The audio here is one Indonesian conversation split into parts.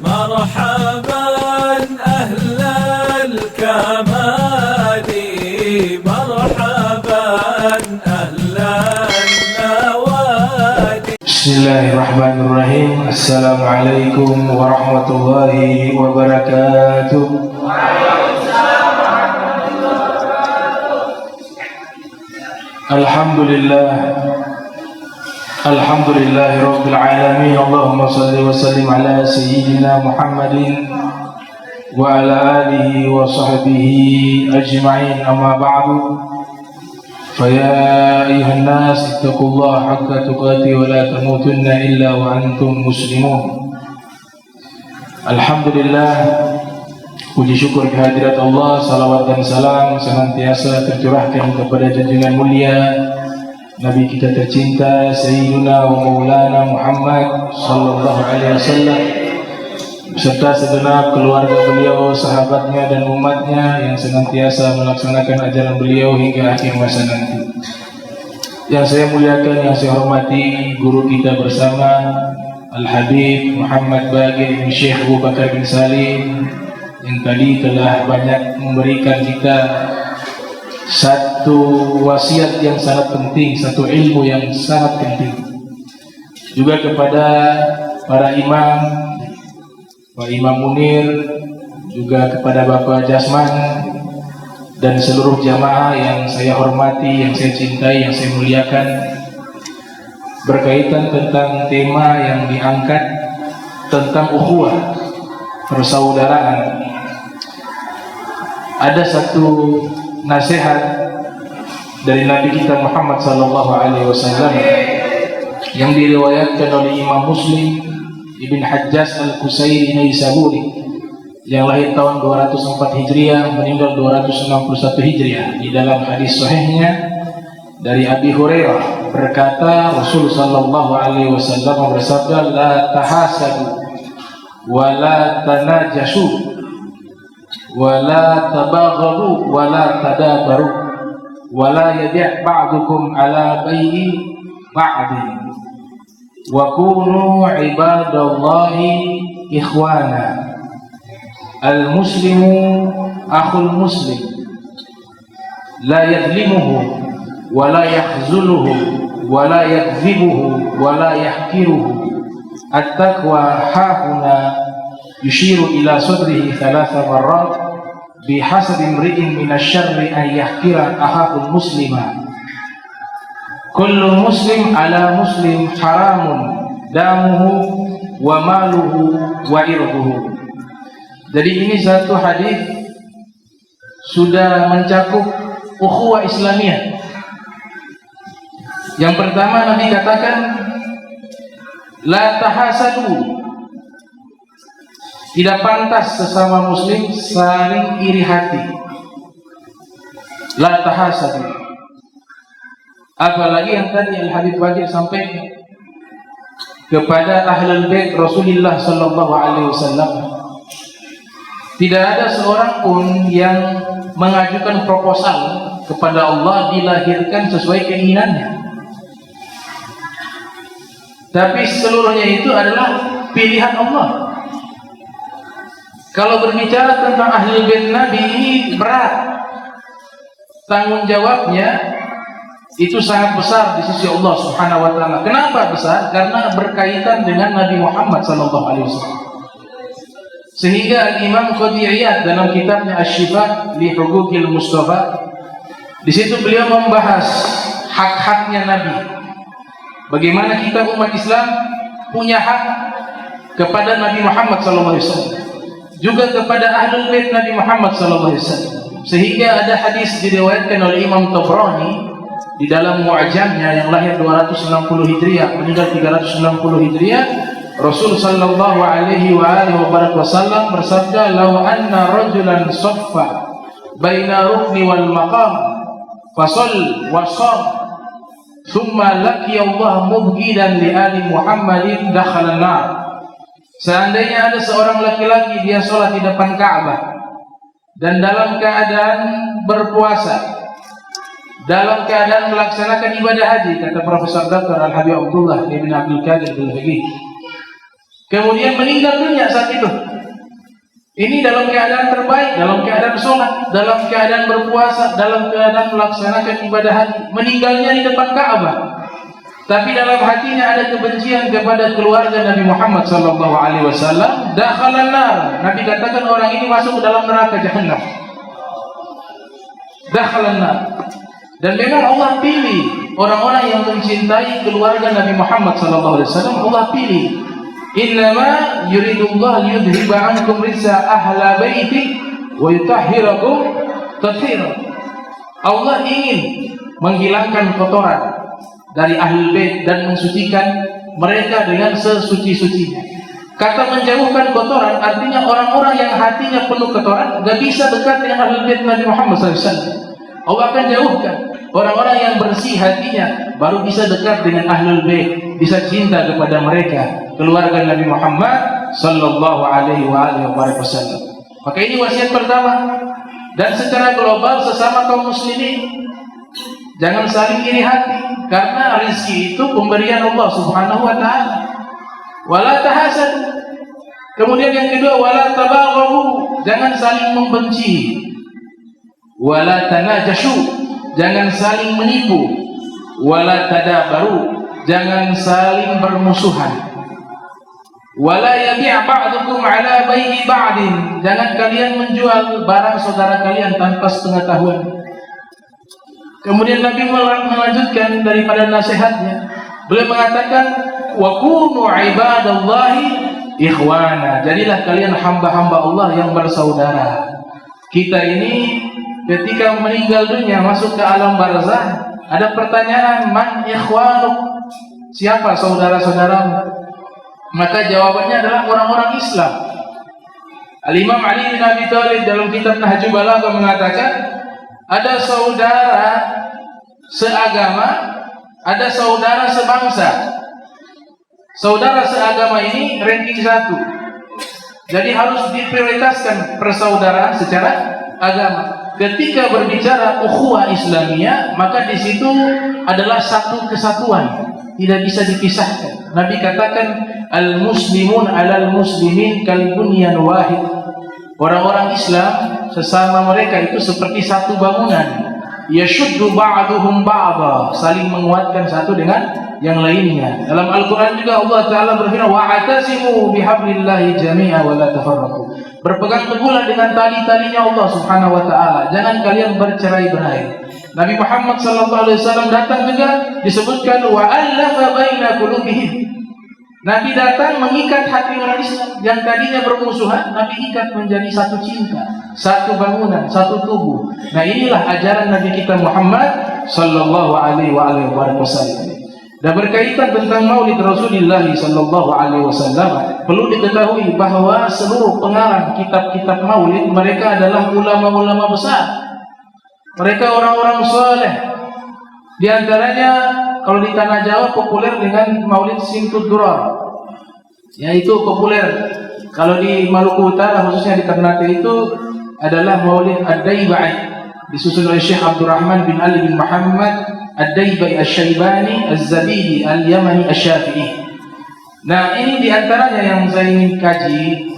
مرحبا أهل الكمال مرحبا أهل النوادي. بسم الله الرحمن الرحيم. السلام عليكم ورحمة الله وبركاته. Alhamdulillah Rabbil Alamin. Allahumma salli wa sallim ala Sayyidina Muhammadin wa ala alihi wa sahbihi ajma'in, amma ba'du. Faya ayuhan nas ittaqullaha haqqa tuqatih wa la tamutunna illa wa antum muslimun. Alhamdulillah, puji syukur kehadirat Allah, salawat dan salam senantiasa tercurahkan kepada junjungan mulia Nabi kita tercinta Sayyiduna wa Maulana Muhammad sallallahu alaihi wasallam beserta segenap keluarga beliau, sahabatnya dan umatnya yang senantiasa melaksanakan ajaran beliau hingga akhir masa nanti. Yang saya muliakan, yang saya hormati guru kita bersama Al-Habib Muhammad Bagir bin Syekh Abu Bakar bin Salim yang tadi telah banyak memberikan kita satu wasiat yang sangat penting, satu ilmu yang sangat penting. Juga kepada para imam, Pak Imam Munir, juga kepada Bapak Jasman dan seluruh jamaah yang saya hormati, yang saya cintai, yang saya muliakan, berkaitan tentang tema yang diangkat tentang ukhuwah, persaudaraan. Ada satu nasihat dari Nabi kita Muhammad sallallahu alaihi wasallam yang diriwayatkan oleh Imam Muslim Ibn Hajjaj Al-Qusairi Naisaburi yang lahir tahun 204 Hijriah, meninggal 261 Hijriah. Di dalam hadis sahihnya dari Abi Hurairah berkata, Rasul sallallahu alaihi wasallam bersabda, la tahasadu wa la tanajashu wa la tabaghadu wa la tadabaru wa la yabi' ba'dukum ala bai'i ba'di wa kunu ibadallahi ikhwana. Al-muslimu akhul muslim la yadlimuhu wa la yakhzuluhu wa la yakzibuhu wa la yahkiruhu. At-taqwa hahuna yushiru ila sadrihi thalatha marrat bihasabi imri'in minasyarri an yahkira ahahul muslima. Kullu muslim ala muslim haramun damuhu wa maluhu wa irduhu. Jadi ini satu hadis sudah mencakup ukhuwah Islamiyah. Yang pertama Nabi katakan la tahasadu, tidak pantas sesama muslim saling iri hati. La tahasadu. Apalagi yang tadi Al-Habib Bagir sampaikan kepada ahlul bait Rasulullah sallallahu alaihi wasallam. Tidak ada seorang pun yang mengajukan proposal kepada Allah dilahirkan sesuai keinginannya. Tapi seluruhnya itu adalah pilihan Allah. Kalau berbicara tentang ahli bait Nabi ini berat, tanggung jawabnya itu sangat besar di sisi Allah Subhanahu wa taala. Kenapa besar? Karena berkaitan dengan Nabi Muhammad sallallahu alaihi wasallam. Sehingga Imam Qadiyat dalam kitabnya Asy-Syifa li Huquqil Mustafa, di situ beliau membahas hak-haknya Nabi. Bagaimana kita umat Islam punya hak kepada Nabi Muhammad sallallahu alaihi wasallam, juga kepada ahlul bait Nabi Muhammad sallallahu alaihi wasallam. Sehingga ada hadis diriwayatkan oleh Imam Tabrani di dalam Mu'jamnya yang lahir 260 Hijriah, meninggal 360 Hijriah. Rasul sallallahu alaihi wasallam bersabda, "Law anna rajulan saffa baina rukni wal maqam fasall wa sham thumma laqiya Allah mubghidan li ali Muhammadin dakhala an-nar." Seandainya ada seorang laki-laki dia sholat di depan Ka'bah dan dalam keadaan berpuasa, dalam keadaan melaksanakan ibadah haji, kata Profesor Dr. Al-Habib Abdullah Ibn Abdul Qadir Al-Haqi, kemudian meninggal dunia saat itu. Ini dalam keadaan terbaik, dalam keadaan sholat, dalam keadaan berpuasa, dalam keadaan melaksanakan ibadah haji. Meninggalnya di depan Ka'bah, tapi dalam hatinya ada kebencian kepada keluarga Nabi Muhammad SAW. Dakhalan nar. Nabi katakan orang ini masuk ke dalam neraka Jahannam. Dakhalan nar. Dan memang Allah pilih orang-orang yang mencintai keluarga Nabi Muhammad SAW. Allah pilih. Innama yuridullah liyudhiba ankum rijsa ahla baiti wa yutahhirakum tathira. Allah ingin menghilangkan kotoran dari ahli bait dan mensucikan mereka dengan sesuci-sucinya. Kata menjauhkan kotoran artinya orang-orang yang hatinya penuh kotoran gak bisa dekat dengan ahli bait Nabi Muhammad SAW. Allah akan jauhkan orang-orang yang bersih hatinya, baru bisa dekat dengan ahlul bait, bisa cinta kepada mereka, keluarga Nabi Muhammad sallallahu alaihi wasallam. Maka ini wasiat pertama. Dan secara global sesama kaum muslimin, jangan saling iri hati, karena rezeki itu pemberian Allah Subhanahu wa taala. Wala tahasad. Kemudian yang kedua, wala tabaghabu, jangan saling membenci. Wala tanajashu, jangan saling menipu. Wala tadabaru, jangan saling bermusuhan. Wala yabi' ba'dukum ala bai'i ba'din, jangan kalian menjual barang saudara kalian tanpa sepengetahuan. Kemudian Nabi melanjutkan daripada nasihatnya, beliau mengatakan wa kunu ibadallahi ikhwana, jadilah kalian hamba-hamba Allah yang bersaudara. Kita ini ketika meninggal dunia masuk ke alam barzah, ada pertanyaan, man ikhwanuk, siapa saudara-saudaramu? Maka jawabannya adalah orang-orang Islam. Al-Imam Ali bin Abi Thalib dalam kitab Nahjul Balaghah mengatakan, ada saudara seagama, ada saudara sebangsa. Saudara seagama ini ranking 1. Jadi harus diprioritaskan persaudaraan secara agama. Ketika berbicara ukhuwah Islamiyah, maka di situ adalah satu kesatuan, tidak bisa dipisahkan. Nabi katakan al-muslimun 'alal muslimin kal bunyan wahid. Orang-orang Islam sesama mereka itu seperti satu bangunan. Yashuddu ba'duhum ba'dha, saling menguatkan satu dengan yang lainnya. Dalam Al-Qur'an juga Allah Ta'ala berfirman, wa'atasimu bihablillahi jami'a wa la tafarraqu. Berpegang teguhlah dengan tali-talinya Allah Subhanahu wa taala, jangan kalian bercerai-berai. Nabi Muhammad sallallahu alaihi wasallam datang juga disebutkan wa allafa baina qulubihim. Nabi datang mengikat hati orang Islam yang tadinya bermusuhan, Nabi ikat menjadi satu cinta, satu bangunan, satu tubuh. Nah, inilah ajaran Nabi kita Muhammad sallallahu alaihi wasallam. Dan berkaitan tentang Maulid Rasulullah sallallahu alaihi wasallam, perlu diketahui bahwa seluruh pengarang kitab-kitab Maulid mereka adalah ulama-ulama besar. Mereka orang-orang saleh. Di antaranya kalau di tanah Jawa populer dengan Maulid Simtud Durar, yaitu populer. Kalau di Maluku Utara khususnya di Ternate itu adalah Maulid Ad-Daibai, disusun oleh Syekh Abdurrahman bin Ali bin Muhammad Ad-Daibai Asy-Syaibani Az-Zabidi Al-Yamani Asy-Syafi'i. Nah, ini di antaranya yang saya ingin kaji,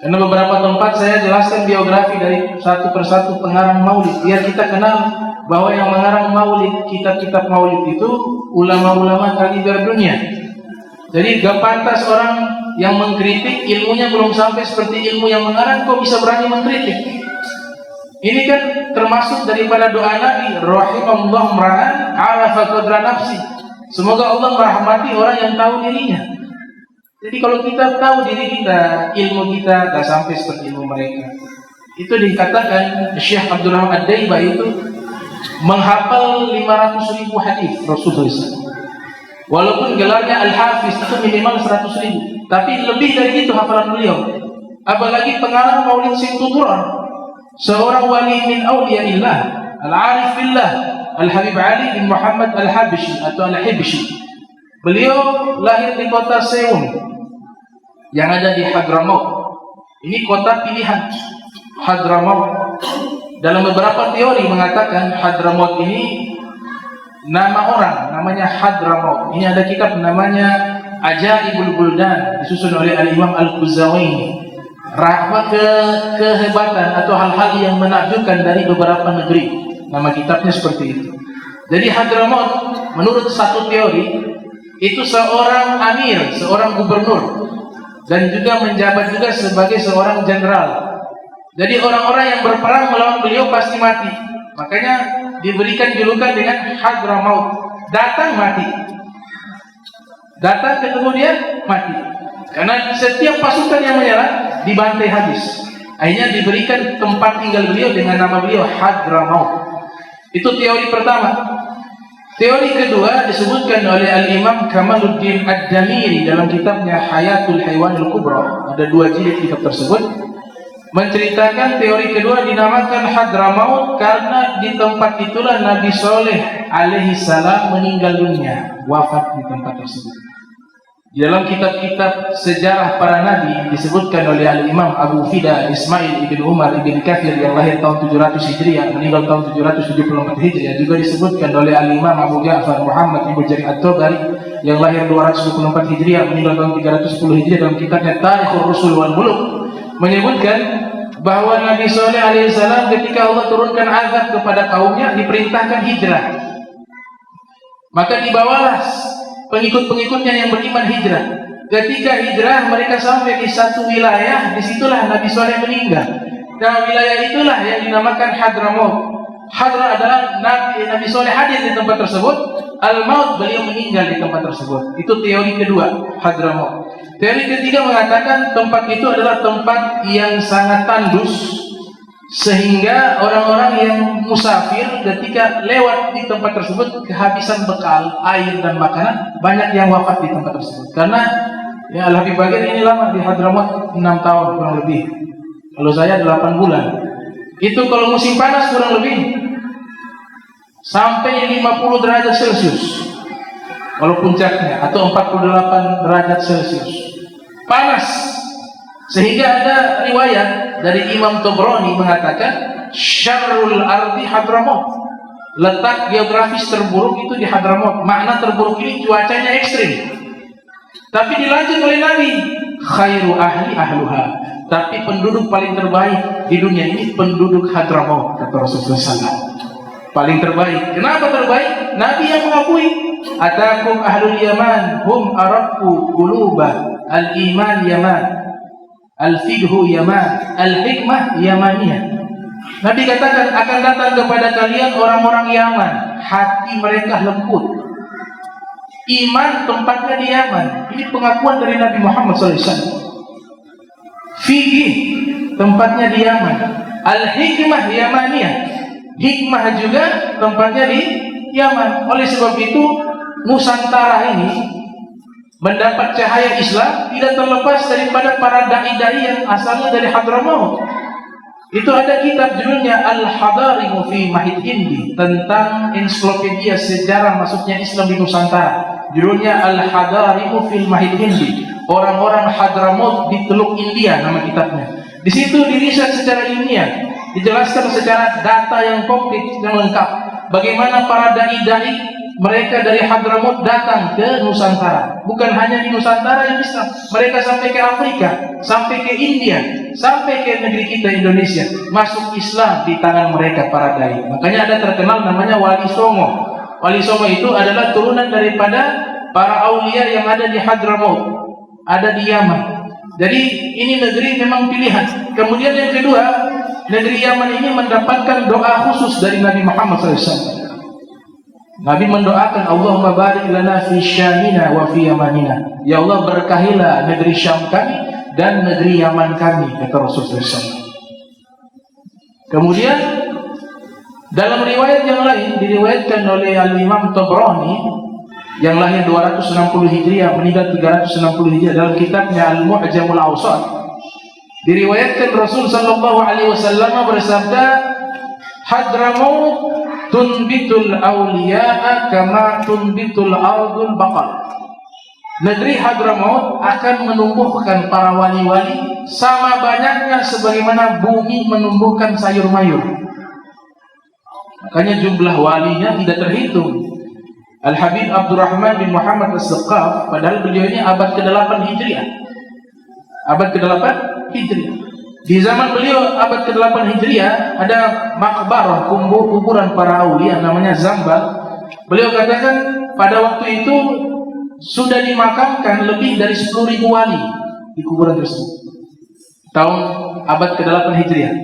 karena beberapa tempat saya jelaskan biografi dari satu persatu pengarang Maulid, biar kita kenal bahwa yang mengarang Maulid, kitab-kitab Maulid itu ulama-ulama kaliber dunia. Jadi gak pantas orang yang mengkritik ilmunya belum sampai seperti ilmu yang mengarang, kok bisa berani mengkritik. Ini kan termasuk daripada doa Nabi, rahimallahu mra'an arafa qadra nafsi. Semoga Allah merahmati orang yang tahu dirinya. Jadi kalau kita tahu diri kita, ilmu kita gak sampai seperti ilmu mereka. Itu dikatakan Syekh Abdurrahman Ad-Daibai itu menghafal 500.000 hadis Rasulullah SAW. Walaupun gelarnya Al-Hafiz itu minimal 100.000, tapi lebih dari itu hafalan beliau. Apalagi pengarang Maulid Simtud Durar, seorang wali min awliyaillah, al-arif billah, Al-Habib Ali bin Muhammad Al-Habshi atau Al-Hibshi. Beliau lahir di kota Seun yang ada di Hadramaut. Ini kota pilihan Hadramaut. Dalam beberapa teori mengatakan Hadramaut ini nama orang, namanya Hadramaut. Ini ada kitab namanya Ajaibul Buldan disusun oleh Al-Imam Al-Quzawaini. Kehebatan atau hal-hal yang menakjubkan dari beberapa negeri. Nama kitabnya seperti itu. Jadi Hadramaut menurut satu teori itu seorang amir, seorang gubernur, dan juga menjabat juga sebagai seorang jenderal. Jadi orang-orang yang berperang melawan beliau pasti mati. Makanya diberikan julukan dengan Hadramaut. Datang mati. Datang ketemu dia mati. Karena setiap pasukan yang menyerang dibantai habis. Akhirnya diberikan tempat tinggal beliau dengan nama beliau Hadramaut. Itu teori pertama. Teori kedua disebutkan oleh Al-Imam Kamaluddin Ad-Damiri dalam kitabnya Hayatul Haywanil Kubra. Ada 2 jilid kitab tersebut. Menceritakan teori kedua dinamakan Hadramaut karena di tempat itulah Nabi Soleh alaihi salam meninggal dunia, wafat di tempat tersebut. Di dalam kitab-kitab sejarah para nabi disebutkan oleh Al-Imam Abu Fida Ismail ibn Umar ibn Kathir yang lahir tahun 700 Hijriah meninggal tahun 774 Hijriah. Juga disebutkan oleh Al-Imam Abu Ja'far Muhammad ibn Jarir At-Tabari yang lahir 224 Hijriah meninggal tahun 310 Hijriah dalam kitabnya Tarikhur Rusul wal Muluk menyebutkan bahwa Nabi Saleh alaihissalam ketika Allah turunkan azab kepada kaumnya diperintahkan hijrah. Maka dibawalah pengikut-pengikutnya yang beriman hijrah. Ketika hijrah mereka sampai di satu wilayah, disitulah Nabi Saleh meninggal. Dan wilayah itulah yang dinamakan Hadramaut. Hadra adalah Nabi Saleh hadir di tempat tersebut, Al-Maut beliau meninggal di tempat tersebut. Itu teori kedua, Hadramaut. Teori ketiga mengatakan tempat itu adalah tempat yang sangat tandus, sehingga orang-orang yang musafir ketika lewat di tempat tersebut kehabisan bekal, air dan makanan, banyak yang wafat di tempat tersebut. Karena ya Al-Habib Bagir ini lama di Hadramaut 6 tahun kurang lebih. Kalau saya 8 bulan. Itu kalau musim panas kurang lebih sampai 50 derajat Celcius. Kalau puncaknya atau 48 derajat Celcius. Panas. Sehingga ada riwayat dari Imam Tabrani mengatakan syarrul ardi Hadramaut. Letak geografis terburuk itu di Hadramaut. Makna terburuk ini cuacanya ekstrim. Tapi dilanjut oleh Nabi, khairu ahli ahluha. Tapi penduduk paling terbaik di dunia ini penduduk Hadramaut, kata Rasulullah SAW. Paling terbaik. Kenapa terbaik? Nabi yang mengakui. Atakum ahlul Yaman hum araku quluba al-iman Yaman. Al-fiqhu Yaman, al-hikmah Yamaniyah. Nabi katakan akan datang kepada kalian orang-orang Yaman, hati mereka lembut. Iman tempatnya di Yaman. Ini pengakuan dari Nabi Muhammad SAW. Fikih tempatnya di Yaman. Al-hikmah Yamaniyah. Hikmah juga tempatnya di Yaman. Oleh sebab itu Nusantara ini mendapat cahaya Islam tidak terlepas daripada para dai-dai yang asalnya dari Hadramaut. Itu ada kitab judulnya Al-Hadarimu fi Mahid Hindi tentang ensiklopedia sejarah masuknya Islam di Nusantara. Judulnya Al-Hadarimu fi Mahid Hindi. Orang-orang Hadramaut di Teluk India nama kitabnya. Di situ diriset secara ilmiah, dijelaskan secara data yang konkret yang lengkap bagaimana para dai-dai mereka dari Hadramaut datang ke Nusantara. Bukan hanya di Nusantara yang Islam, mereka sampai ke Afrika, sampai ke India, sampai ke negeri kita Indonesia. Masuk Islam di tangan mereka para dai. Makanya ada terkenal namanya Wali Songo. Wali Songo itu adalah turunan daripada para aulia yang ada di Hadramaut, ada di Yaman. Jadi ini negeri memang pilihan. Kemudian yang kedua, negeri Yaman ini mendapatkan doa khusus dari Nabi Muhammad SAW. Nabi mendoakan, Allahumma barik lana fi Syamina wa fi Yamanina. Ya Allah, berkahilah negeri Syam kami dan negeri Yaman kami, kata Rasulullah SAW. Kemudian dalam riwayat yang lain diriwayatkan oleh Al-Imam Tabrani yang lahir 260 Hijriah meninggal 360 Hijriah dalam kitabnya Al-Mu'jamul Awsat. Diriwayatkan Rasul sallallahu alaihi wasallam bersabda, Hadramaut tunbitul awliya'a kama tunbitul ardul baqal. Negeri Hadramaut akan menumbuhkan para wali-wali sama banyaknya sebagaimana bumi menumbuhkan sayur mayur. Makanya jumlah walinya tidak terhitung. Al-Habib Abdurrahman bin Muhammad As-Saqqaf, padahal beliau ini abad ke-8 Hijriah. Abad ke-8 Hijriah. Di zaman beliau abad ke-8 Hijriah ada makbarah, kuburan para aulia namanya Zambal. Beliau katakan pada waktu itu sudah dimakamkan lebih dari 10.000 wali di kuburan tersebut. Tahun abad ke-8 Hijriah.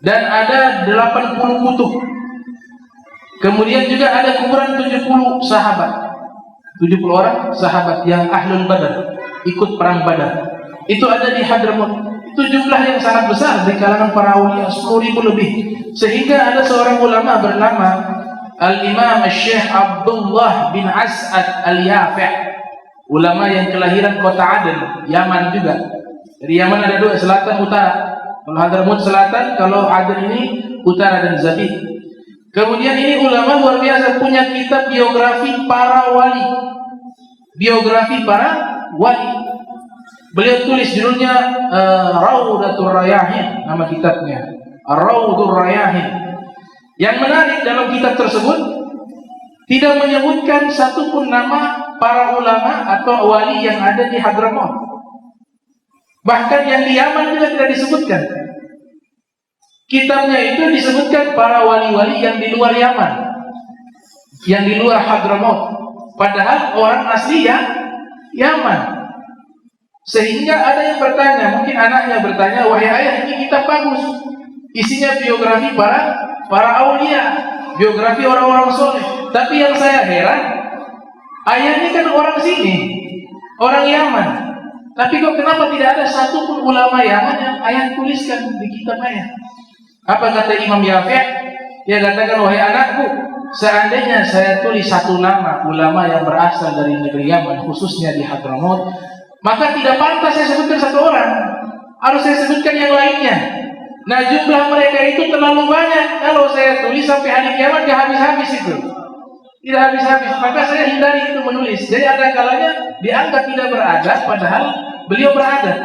Dan ada 80 kutub. Kemudian juga ada kuburan 70 sahabat. 70 orang sahabat yang ahlul badar, ikut perang Badar. Itu ada di Hadramaut. Itu jumlah yang sangat besar di kalangan para aulia, 10.000 lebih. Sehingga ada seorang ulama bernama Al-Imam Syekh Abdullah bin As'ad Al-Yafi', ulama yang kelahiran kota Aden, Yaman juga. Dari Yaman ada dua, selatan utara. Kalau Hadramaut selatan, kalau Aden ini utara dan Zabid. Kemudian ini ulama luar biasa, punya kitab biografi para wali. Biografi para wali. Beliau tulis judulnya Raudatul Rayahin, nama kitabnya. Raudatul Rayahin. Yang menarik dalam kitab tersebut tidak menyebutkan satupun nama para ulama atau wali yang ada di Hadramaut. Bahkan yang di Yaman juga tidak disebutkan. Kitabnya itu disebutkan para wali-wali yang di luar Yaman, yang di luar Hadramaut. Padahal orang asli ya Yaman. Sehingga ada yang bertanya, mungkin anaknya bertanya, wahai ayah, ini kitab bagus, isinya biografi para aulia, biografi orang-orang soleh. Tapi yang saya heran, ayah ini kan orang sini, orang Yaman. Tapi kok kenapa tidak ada satupun ulama Yaman yang ayah tuliskan di kitab ayah? Apa kata Imam Yafi'? Dia katakan, wahai anakku, seandainya saya tulis satu nama ulama yang berasal dari negeri Yaman, khususnya di Hadramaut, maka tidak pantas saya sebutkan satu orang, harus saya sebutkan yang lainnya. Nah, jumlah mereka itu terlalu banyak. Kalau saya tulis sampai hari kiamat, tidak habis-habis itu, tidak habis-habis. Maka saya hindari itu menulis. Jadi ada kalanya dianggap tidak beradab, padahal beliau beradab.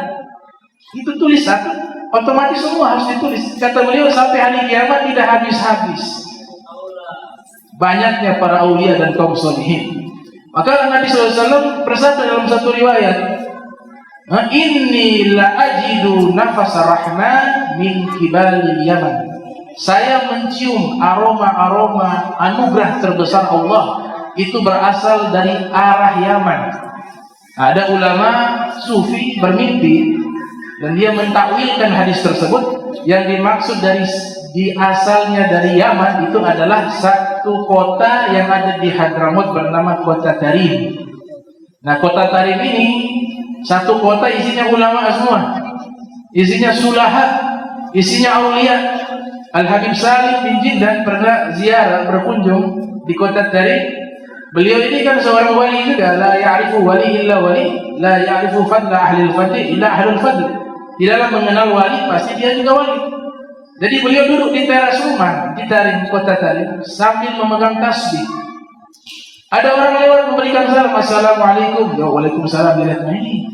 Itu tulis satu, otomatis semua harus ditulis. Kata beliau, sampai hari kiamat tidak habis-habis banyaknya para aulia dan kaum solihin. Maka Nabi SAW bersabda dalam satu riwayat, inni la ajidu nafas rahman min kibalil Yaman. Saya mencium aroma-aroma anugerah terbesar Allah itu berasal dari arah Yaman. Ada ulama sufi bermimpi dan dia mentakwilkan hadis tersebut. Yang dimaksud di asalnya dari Yaman itu adalah satu kota yang ada di Hadramaut bernama kota Tarim. Nah, kota Tarim ini satu kota isinya ulama semua, isinya sulaha, isinya aulia. Al-Habib Salim bin Jiddan pernah ziarah berkunjung di kota Tarim. Beliau ini kan seorang wali juga, la ya'rifu wali illa wali, la ya'rifu fadla ahli al-fadl illa ahli al-fadl. Di dalam mengenal wali pasti dia juga wali. Jadi beliau duduk di teras rumah di Tarim, kota Tarim, sambil memegang tasbih. Ada orang lewat memberikan salam, assalamualaikum. Ya, waalaikumsalam. Dia lihat, ini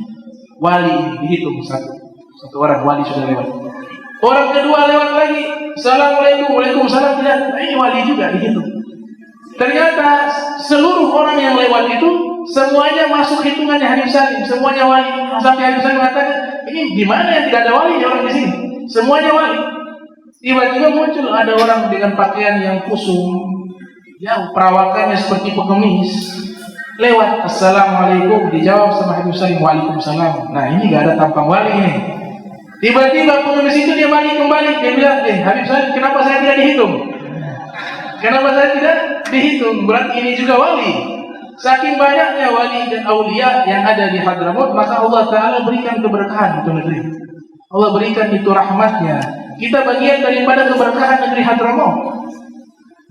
wali ini, dihitung satu orang wali sudah lewat. Orang kedua lewat lagi, assalamualaikum, waalaikumsalam. Dia lihat, ini wali juga, dihitung. Ternyata seluruh orang yang lewat itu semuanya masuk hitungannya Habib Salim, semuanya wali. Sampai Habib Salim mengatakan, ini gimana yang tidak ada wali orang di sini? Semuanya wali. Tiba-tiba muncul ada orang dengan pakaian yang kusum, ya perawakannya seperti pengemis, lewat, assalamualaikum, dijawab sama Habib Salim, waalaikumsalam. Nah, ini gak ada tampang wali ini. Tiba-tiba pengemis itu dia balik kembali, dia bilang, Habib Salim, kenapa saya tidak dihitung? Kenapa saya tidak dihitung? Berarti ini juga wali. Saking banyaknya wali dan aulia yang ada di Hadramaut, maka Allah Ta'ala berikan keberkahan itu negeri. Allah berikan itu rahmatnya. Kita bagian daripada keberkahan negeri Hadramaut.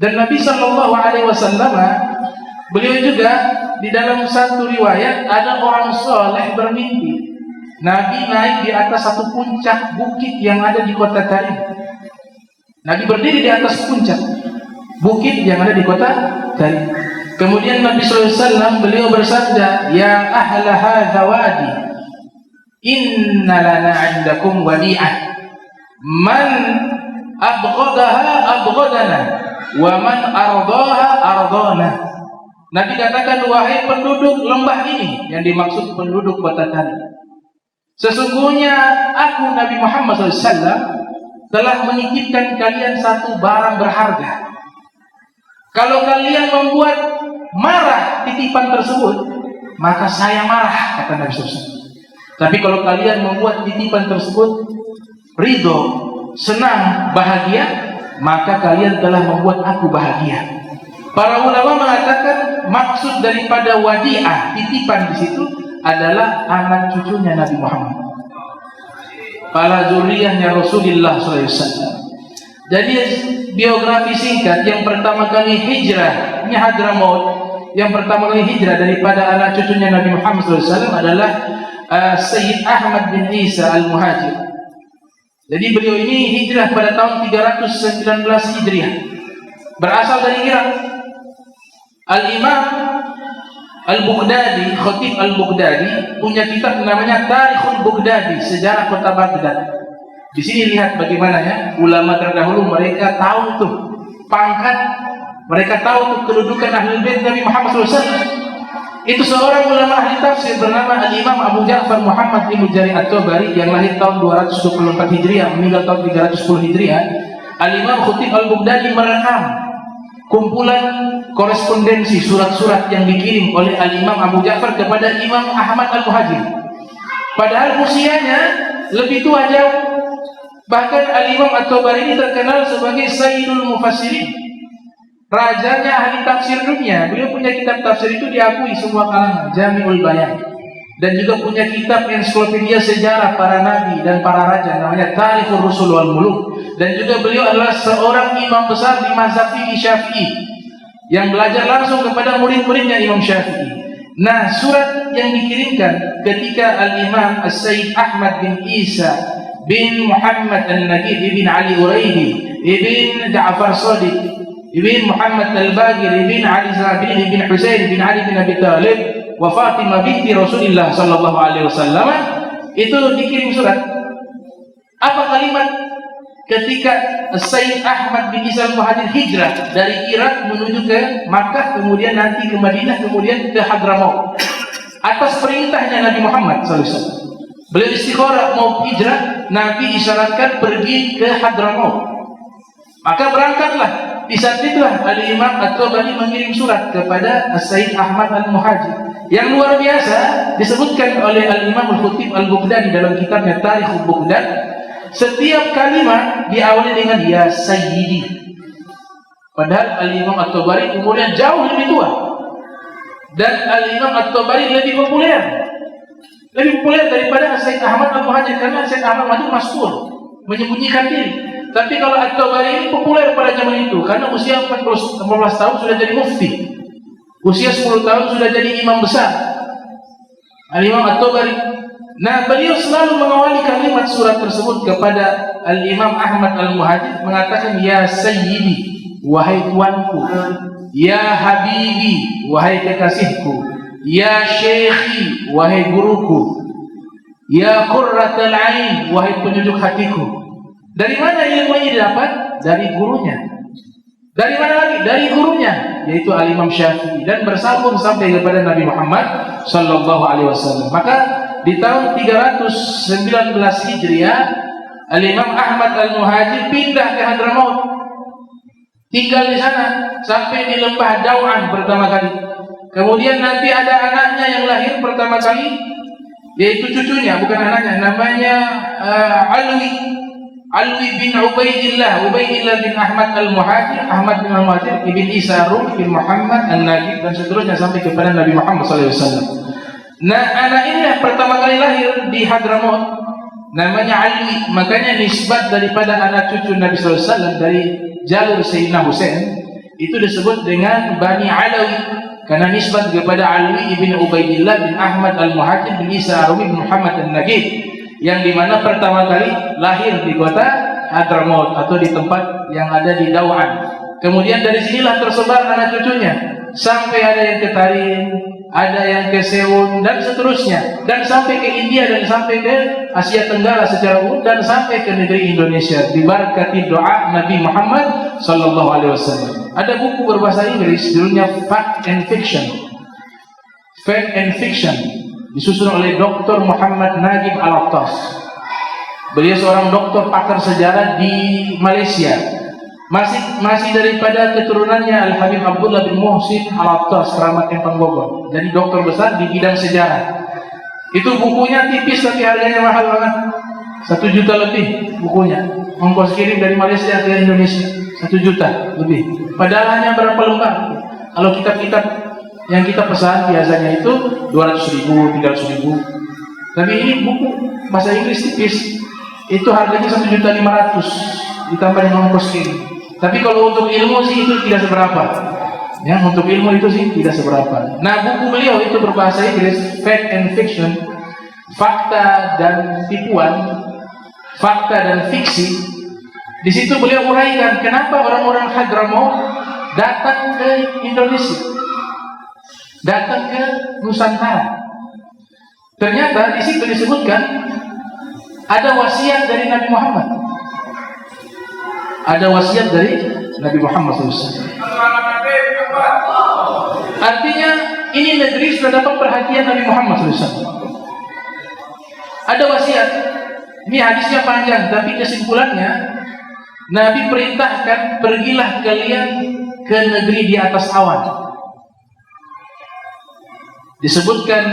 Dan Nabi SAW, beliau juga di dalam satu riwayat ada orang soleh bermimpi. Nabi naik di atas satu puncak bukit yang ada di kota Tarim. Nabi berdiri di atas puncak bukit yang ada di kota Tarim. Kemudian Nabi SAW beliau bersabda, ya ahla hadha wadi, inna lana indakum wadi'ah, man abghadaha abghadana, wa man ardaha ardana. Nabi katakan, wahai penduduk lembah ini, yang dimaksud penduduk kota tadi, sesungguhnya aku Nabi Muhammad SAW telah menitipkan kalian satu barang berharga. Kalau kalian membuat marah titipan tersebut, maka saya marah, kata Nabi SAW. Tapi kalau kalian membuat titipan tersebut ridho, senang, bahagia, maka kalian telah membuat aku bahagia. Para ulama mengatakan maksud daripada wadi'ah, titipan di situ adalah anak cucunya Nabi Muhammad, para zuriyahnya Rasulullah SAW. Jadi biografi singkat, yang pertama kali hijrah, ini Hadramaut, yang pertama kali hijrah daripada anak cucunya Nabi Muhammad SAW adalah Sayyid Ahmad bin Isa Al-Muhajir. Jadi beliau ini hijrah pada tahun 319 Hijriah, berasal dari Irak. Al-Imam Al-Baghdadi, Khatib Al-Baghdadi punya kitab namanya Tarikhul Baghdadi, sejarah kota Baghdad. Di sini lihat bagaimana ya, ulama terdahulu mereka tahu tuh pangkat, mereka tahu tuh kedudukan Ahlul Bait Nabi Muhammad SAW. Itu seorang ulama ahli tafsir bernama Al-Imam Abu Ja'far Muhammad Ibnu Jarir At-Tabari yang lahir tahun 224 Hijriah, meninggal tahun 310 Hijriah. Al-Imam Khatib Al-Baghdadi merekam kumpulan korespondensi surat-surat yang dikirim oleh Al-Imam Abu Ja'far kepada Imam Ahmad Al-Muhajir. Padahal usianya lebih tua jauh. Bahkan Al-Imam At-Tabari ini terkenal sebagai Sayyidul Mufassirin, rajanya ahli tafsir dunia. Beliau punya kitab tafsir itu diakui semua kalangan, Jami'ul Bayan. Dan juga punya kitab ensiklopedia sejarah para nabi dan para raja namanya Tarikhur Rusul wal Muluk. Dan juga beliau adalah seorang imam besar di mazhab fiqih Syafi'i yang belajar langsung kepada murid-muridnya Imam Syafi'i. Nah, surat yang dikirimkan ketika Al-Imam As-Sayyid Ahmad bin Isa bin Muhammad Al-Nagib ibn Ali Uraidi ibn Ja'far Sadiq ibn Muhammad Al-Bagir ibn Ali Zabil ibn Husain ibn Ali bin Abi Talib wa Fatimah binti Rasulullah sallallahu alaihi wasallam, itu dikirim surat. Apa kalimat ketika Sayyid Ahmad bin Isa Al-Muhajir hijrah dari Irak menuju ke Makkah, kemudian nanti ke Madinah, kemudian ke Hadramaut atas perintahnya Nabi Muhammad SAW. Beliau istikharah mau hijrah, Nabi isyaratkan pergi ke Hadramaut. Maka berangkatlah. Di saat itulah Al-Imam At-Tabari mengirim surat kepada Sayyid Ahmad Al-Muhajir. Yang luar biasa disebutkan oleh Al-Imam Al-Khatib Al-Baghdadi dalam kitabnya Tarikhul Baghdad. Setiap kalimat diawali dengan ya Sayyidi. Padahal Al-Imam At-Tabari umurnya jauh lebih tua. Dan Al-Imam At-Tabari lebih populer daripada Sayyid Ahmad Al-Muhajir, karena Sayyid Ahmad Al-Muhajir masyhur menyembunyikan diri. Tapi kalau At-Tabari ini populer pada zaman itu karena usia 14 tahun sudah jadi mufti, usia 10 tahun sudah jadi imam besar, Al-Imam At-Tabari. Nah, beliau selalu mengawali kalimat surat tersebut kepada Al-Imam Ahmad Al-Muhajir mengatakan ya Sayyidi, wahai tuanku, ya Habibi, wahai kekasihku, ya Syekhi, wahai guruku, ya Qurratul Ain, wahai penyejuk hatiku. Dari mana ilmu ini didapat? Dari gurunya. Dari mana lagi? Dari gurunya, yaitu Al-Imam Syafi'i, dan bersambung sampai kepada Nabi Muhammad sallallahu alaihi wasallam. Maka di tahun 319 Hijriah, Al-Imam Ahmad Al-Muhajir pindah ke Hadramaut. Tinggal di sana sampai di lembah Dau'an pertama kali. Kemudian nanti ada anaknya yang lahir pertama kali, yaitu cucunya, bukan anaknya, namanya Alwi bin Ubaidillah bin Ahmad Al-Muhajir, Ahmad bin Al-Muhajir ibn Isa Rum bin Muhammad Al-Nagib, dan seterusnya sampai kepada Nabi Muhammad SAW. Nah, anak ini yang pertama kali lahir di Hadramaut namanya Alwi. Makanya nisbat daripada anak cucu Nabi SAW dari jalur Sayyidina Husain itu disebut dengan Bani Alawi, karena nisbat kepada Alwi ibn Ubaidillah bin Ahmad Al-Muhajir bin Isa Rum bin Muhammad Al-Nagib, yang dimana pertama kali lahir di kota Hadramaut atau di tempat yang ada di Dau'an. Kemudian dari sinilah tersebar anak cucunya sampai ada yang ke Tarim, ada yang ke Seoul dan seterusnya, dan sampai ke India dan sampai ke Asia Tenggara secara umum dan sampai ke negeri Indonesia diberkati doa Nabi Muhammad sallallahu alaihi wasallam. Ada buku berbahasa Inggris judulnya Fact and Fiction. Fact and Fiction disusun oleh Dr. Muhammad Najib Al-Attas. Beliau seorang doktor pakar sejarah di Malaysia. Masih daripada keturunannya Al-Habib Abdullah bin Muhsin Al-Attas Keramat Empang Bogor. Jadi dokter besar di bidang sejarah. Itu bukunya tipis tapi harganya mahal banget. 1 juta lebih bukunya. Ongkos kirim dari Malaysia ke Indonesia 1 juta lebih. Padahal hanya berapa lembar. Kalau kitab-kitab yang kita pesan biasanya itu 200.000, 300.000. Tapi ini buku bahasa Inggris tipis. Itu harganya 1.500.000 ditambah dengan ongkos kirim. Tapi kalau untuk ilmu sih itu tidak seberapa. Ya, untuk ilmu itu sih tidak seberapa. Nah, buku beliau itu berbahasa Inggris, Fact and Fiction, fakta dan tipuan, fakta dan fiksi. Di situ beliau uraikan kenapa orang-orang Hadramaut datang ke Indonesia, datang ke Nusantara. Ternyata di situ disebutkan ada wasiat dari Nabi Muhammad. Ada wasiat dari Nabi Muhammad SAW. Artinya ini negeri sudah dapat perhatian Nabi Muhammad SAW. Ada wasiat. Ini hadisnya panjang, tapi kesimpulannya Nabi perintahkan pergilah kalian ke negeri di atas awan. Disebutkan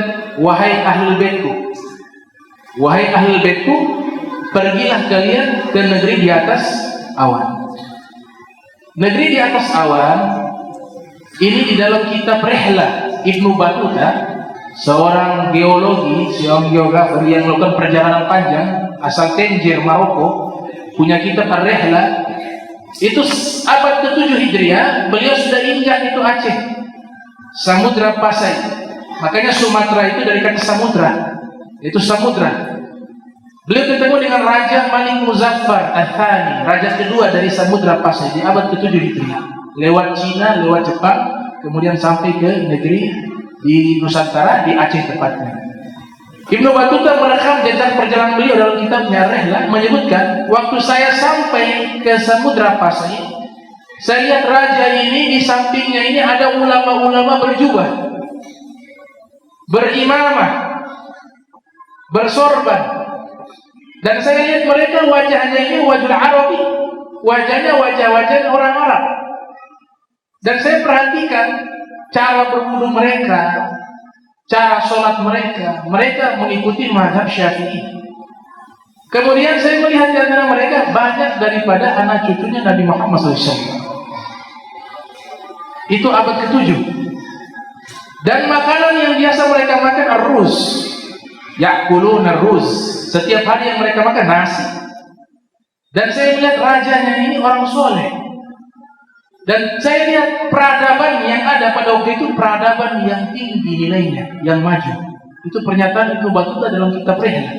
wahai ahlul baitku, wahai ahlul baitku, pergilah kalian ke negeri di atas awan. Negeri di atas awan ini di dalam kitab Rihlah Ibnu Battuta, seorang geologi, seorang geografer yang melakukan perjalanan panjang asal Tangier, Maroko, punya kitab Rihlah. Itu abad ke-7 Hijriah, beliau sudah injak itu Aceh, Samudra Pasai. Makanya Sumatera itu dari kata samudra, itu samudra. Beliau ketemu dengan Raja Malik Muzaffar Al-Thani, raja kedua dari Samudra Pasai di abad ke-7 Hijriah. Lewat Cina, lewat Jepang, kemudian sampai ke negeri di Nusantara, di Aceh tepatnya. Ibnu Battuta merekam jejak perjalanan beliau dalam kitabnya Rihlah, menyebutkan waktu saya sampai ke Samudra Pasai, saya lihat raja ini di sampingnya ini ada ulama-ulama berjubah, berimamah, bersorban. Dan saya lihat mereka wajahnya ini wajah Arabi, wajahnya wajah-wajah orang Arab. Dan saya perhatikan cara berwudu mereka, cara sholat mereka, mereka mengikuti mazhab Syafi'i. Kemudian saya melihat di antara mereka banyak daripada anak cucunya Nabi Muhammad SAW. Itu abad ke-7. Dan makanan yang biasa mereka makan ar-ruz, ya'kulun ar-ruz. Setiap hari yang mereka makan nasi. Dan saya melihat rajanya ini orang soleh. Dan saya lihat peradaban yang ada pada waktu itu peradaban yang tinggi nilainya, yang maju. Itu pernyataan Ibnu Battuta dalam kitab Rihlah.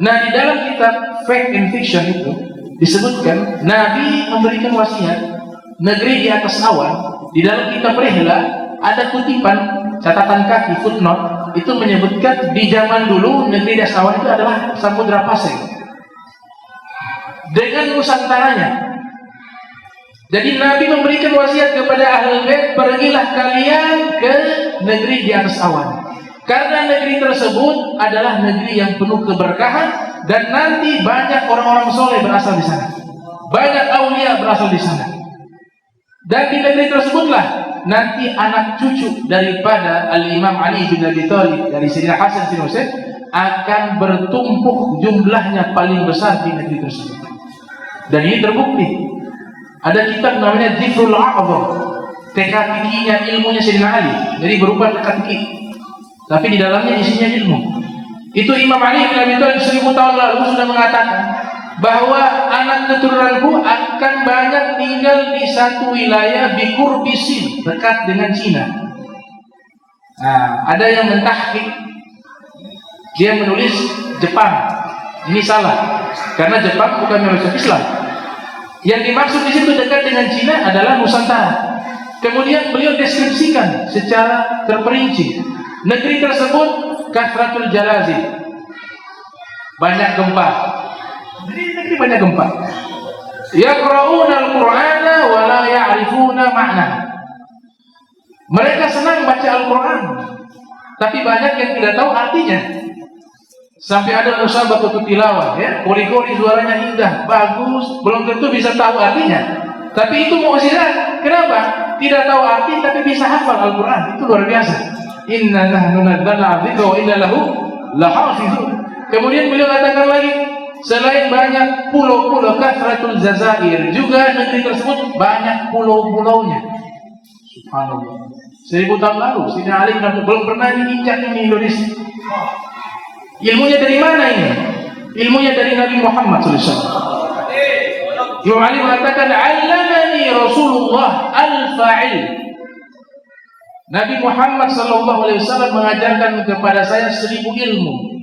Nah, di dalam kitab Fact and Fiction itu disebutkan Nabi memberikan wasiat negeri di atas awan. Di dalam kitab Rihlah ada kutipan catatan kaki footnote. Itu menyebutkan di zaman dulu negeri di atas awan itu adalah Samudra Pasai dengan Nusantaranya. Jadi Nabi memberikan wasiat kepada ahlul bait, pergilah kalian ke negeri di atas awan. Karena negeri tersebut adalah negeri yang penuh keberkahan dan nanti banyak orang-orang soleh berasal di sana. Banyak aulia berasal di sana. Dan di negeri tersebutlah nanti anak cucu daripada Al-Imam Ali bin Abi Thalib dari Sayyidina Hasan bin Husain akan bertumpuk jumlahnya paling besar di negeri tersebut. Dan ini terbukti. Ada kitab namanya Dhikrul A'zam, teka-tekinya ilmunya Sayyidina Ali. Jadi berupa teka-teki, tapi di dalamnya isinya ilmu. Itu Imam Ali bin Abi Thalib 1000 tahun lalu sudah mengatakan bahwa anak keturunanku akan banyak tinggal di satu wilayah bikur bisin, dekat dengan Cina. Nah, ada yang mentahqiq, dia menulis Jepang. Ini salah, karena Jepang bukan masyarakat Islam. Yang dimaksud di situ dekat dengan Cina adalah Nusantara. Kemudian beliau deskripsikan secara terperinci. Negeri tersebut kathratul jalazim, banyak gempa. Jadi negeri banyak gempa. Yaqra'una al-Qur'ana wa la ya'rifuna ma'na. Mereka senang baca Al-Quran, tapi banyak yang tidak tahu artinya. Sampai ada musabaqatul tilawah, ya, kori-kori suaranya indah, bagus, belum tentu bisa tahu artinya. Tapi itu mukjizat. Kenapa? Tidak tahu arti tapi bisa hafal Al-Quran. Itu luar biasa. Inna nahnu nazzalna dzikra wa inna lahu lahafizun. Kemudian beliau katakan lagi, selain banyak pulau-pulau kathratul jazair, juga negeri tersebut banyak pulau-pulaunya. Subhanallah. 1000 tahun lalu, Sayyidina Ali belum pernah diinjak di Indonesia. Ilmunya dari mana ini? Ilmunya dari Nabi Muhammad SAW. Imam Ali mengatakan, "Allamani Rasulullah al-fa'il." Nabi Muhammad SAW mengajarkan kepada saya 1000 ilmu.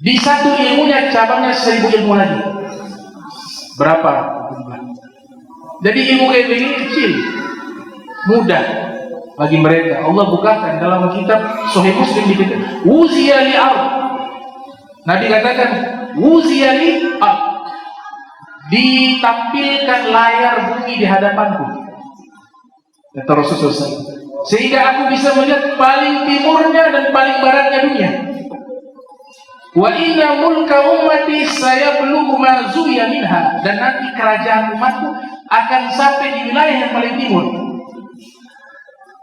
Di satu ilmunya cabangnya 1000 ilmu lagi. Berapa? Jadi ilmu kayak begini kecil, mudah bagi mereka. Allah bukakan dalam kitab Sahih Muslim dikatakan, "Wuziya li ard." Nabi katakan, "Wuziya li ard." Ditampilkan layar bumi di hadapanku. Kata Rasulullah, sehingga aku bisa melihat paling timurnya dan paling baratnya dunia. Wa inna mulka ummati sayablugu ma zuya minha, dan nanti kerajaan umatku akan sampai di wilayah yang paling timur.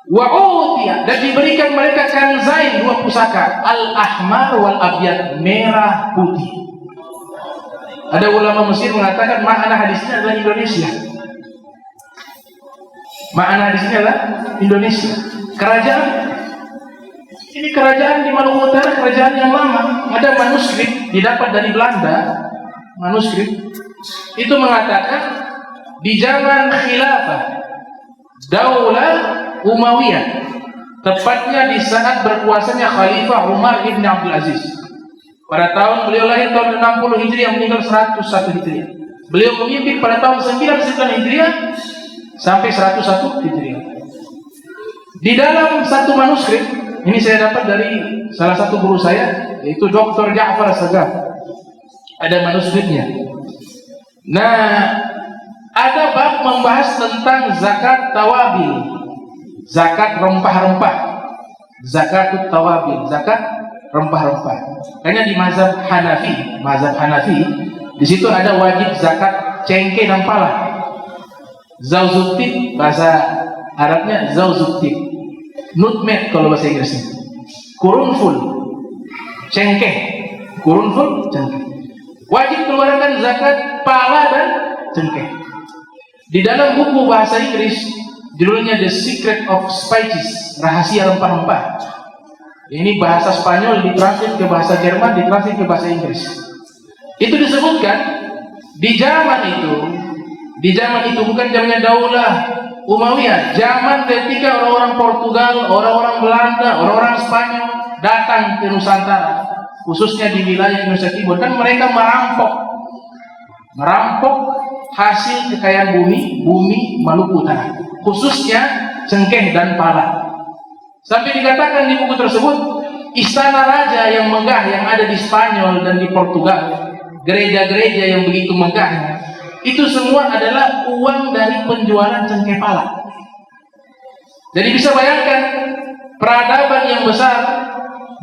Wa utiya, dan diberikan mereka kanzain, 2 pusaka, al-ahmar wal abyad, merah putih. Ada ulama Mesir mengatakan makna hadisnya adalah Indonesia. Makna hadisnya adalah Indonesia. Kerajaan ini kerajaan di Maluku Utara, kerajaan yang lama. Ada manuskrip didapat dari Belanda, manuskrip itu mengatakan di zaman khilafah Daulah Umayyah, tepatnya di saat berkuasanya Khalifah Umar ibn Abdul Aziz. Pada tahun beliau lahir tahun 60 Hijriah, meninggal 101 Hijriah. Beliau memimpin pada tahun 99 Hijriah sampai 101 Hijriah. Di dalam satu manuskrip, ini saya dapat dari salah satu guru saya, yaitu Dr. Ja'far Sagaf. Ada manuskripnya. Nah, ada bab membahas tentang zakat tawabil, zakat rempah-rempah, zakatut tawabil, zakat rempah-rempah. Kayaknya di mazhab Hanafi, di situ ada wajib zakat cengkeh dan pala. Zauzutib, bahasa Arabnya zauzutib. Nutmeg kalau bahasa Inggrisnya. Kurunful, cengkeh. Kurunful, cengkeh. Wajib keluarkan zakat pala dan cengkeh. Di dalam buku bahasa Inggris, judulnya The Secret of Spices, rahasia rempah-rempah. Ini bahasa Spanyol ditranslate ke bahasa Jerman, ditranslate ke bahasa Inggris. Itu disebutkan di zaman itu bukan zamannya Daulah Umayyah, zaman ketika orang-orang Portugal, orang-orang Belanda, orang-orang Spanyol datang ke Nusantara, khususnya di wilayah Indonesia Timur, kan mereka merampok hasil kekayaan bumi Maluku Utara, khususnya cengkeh dan pala. Sampai dikatakan di buku tersebut, istana raja yang megah yang ada di Spanyol dan di Portugal, gereja-gereja yang begitu megahnya, itu semua adalah uang dari penjualan cengkeh pala. Jadi bisa bayangkan peradaban yang besar,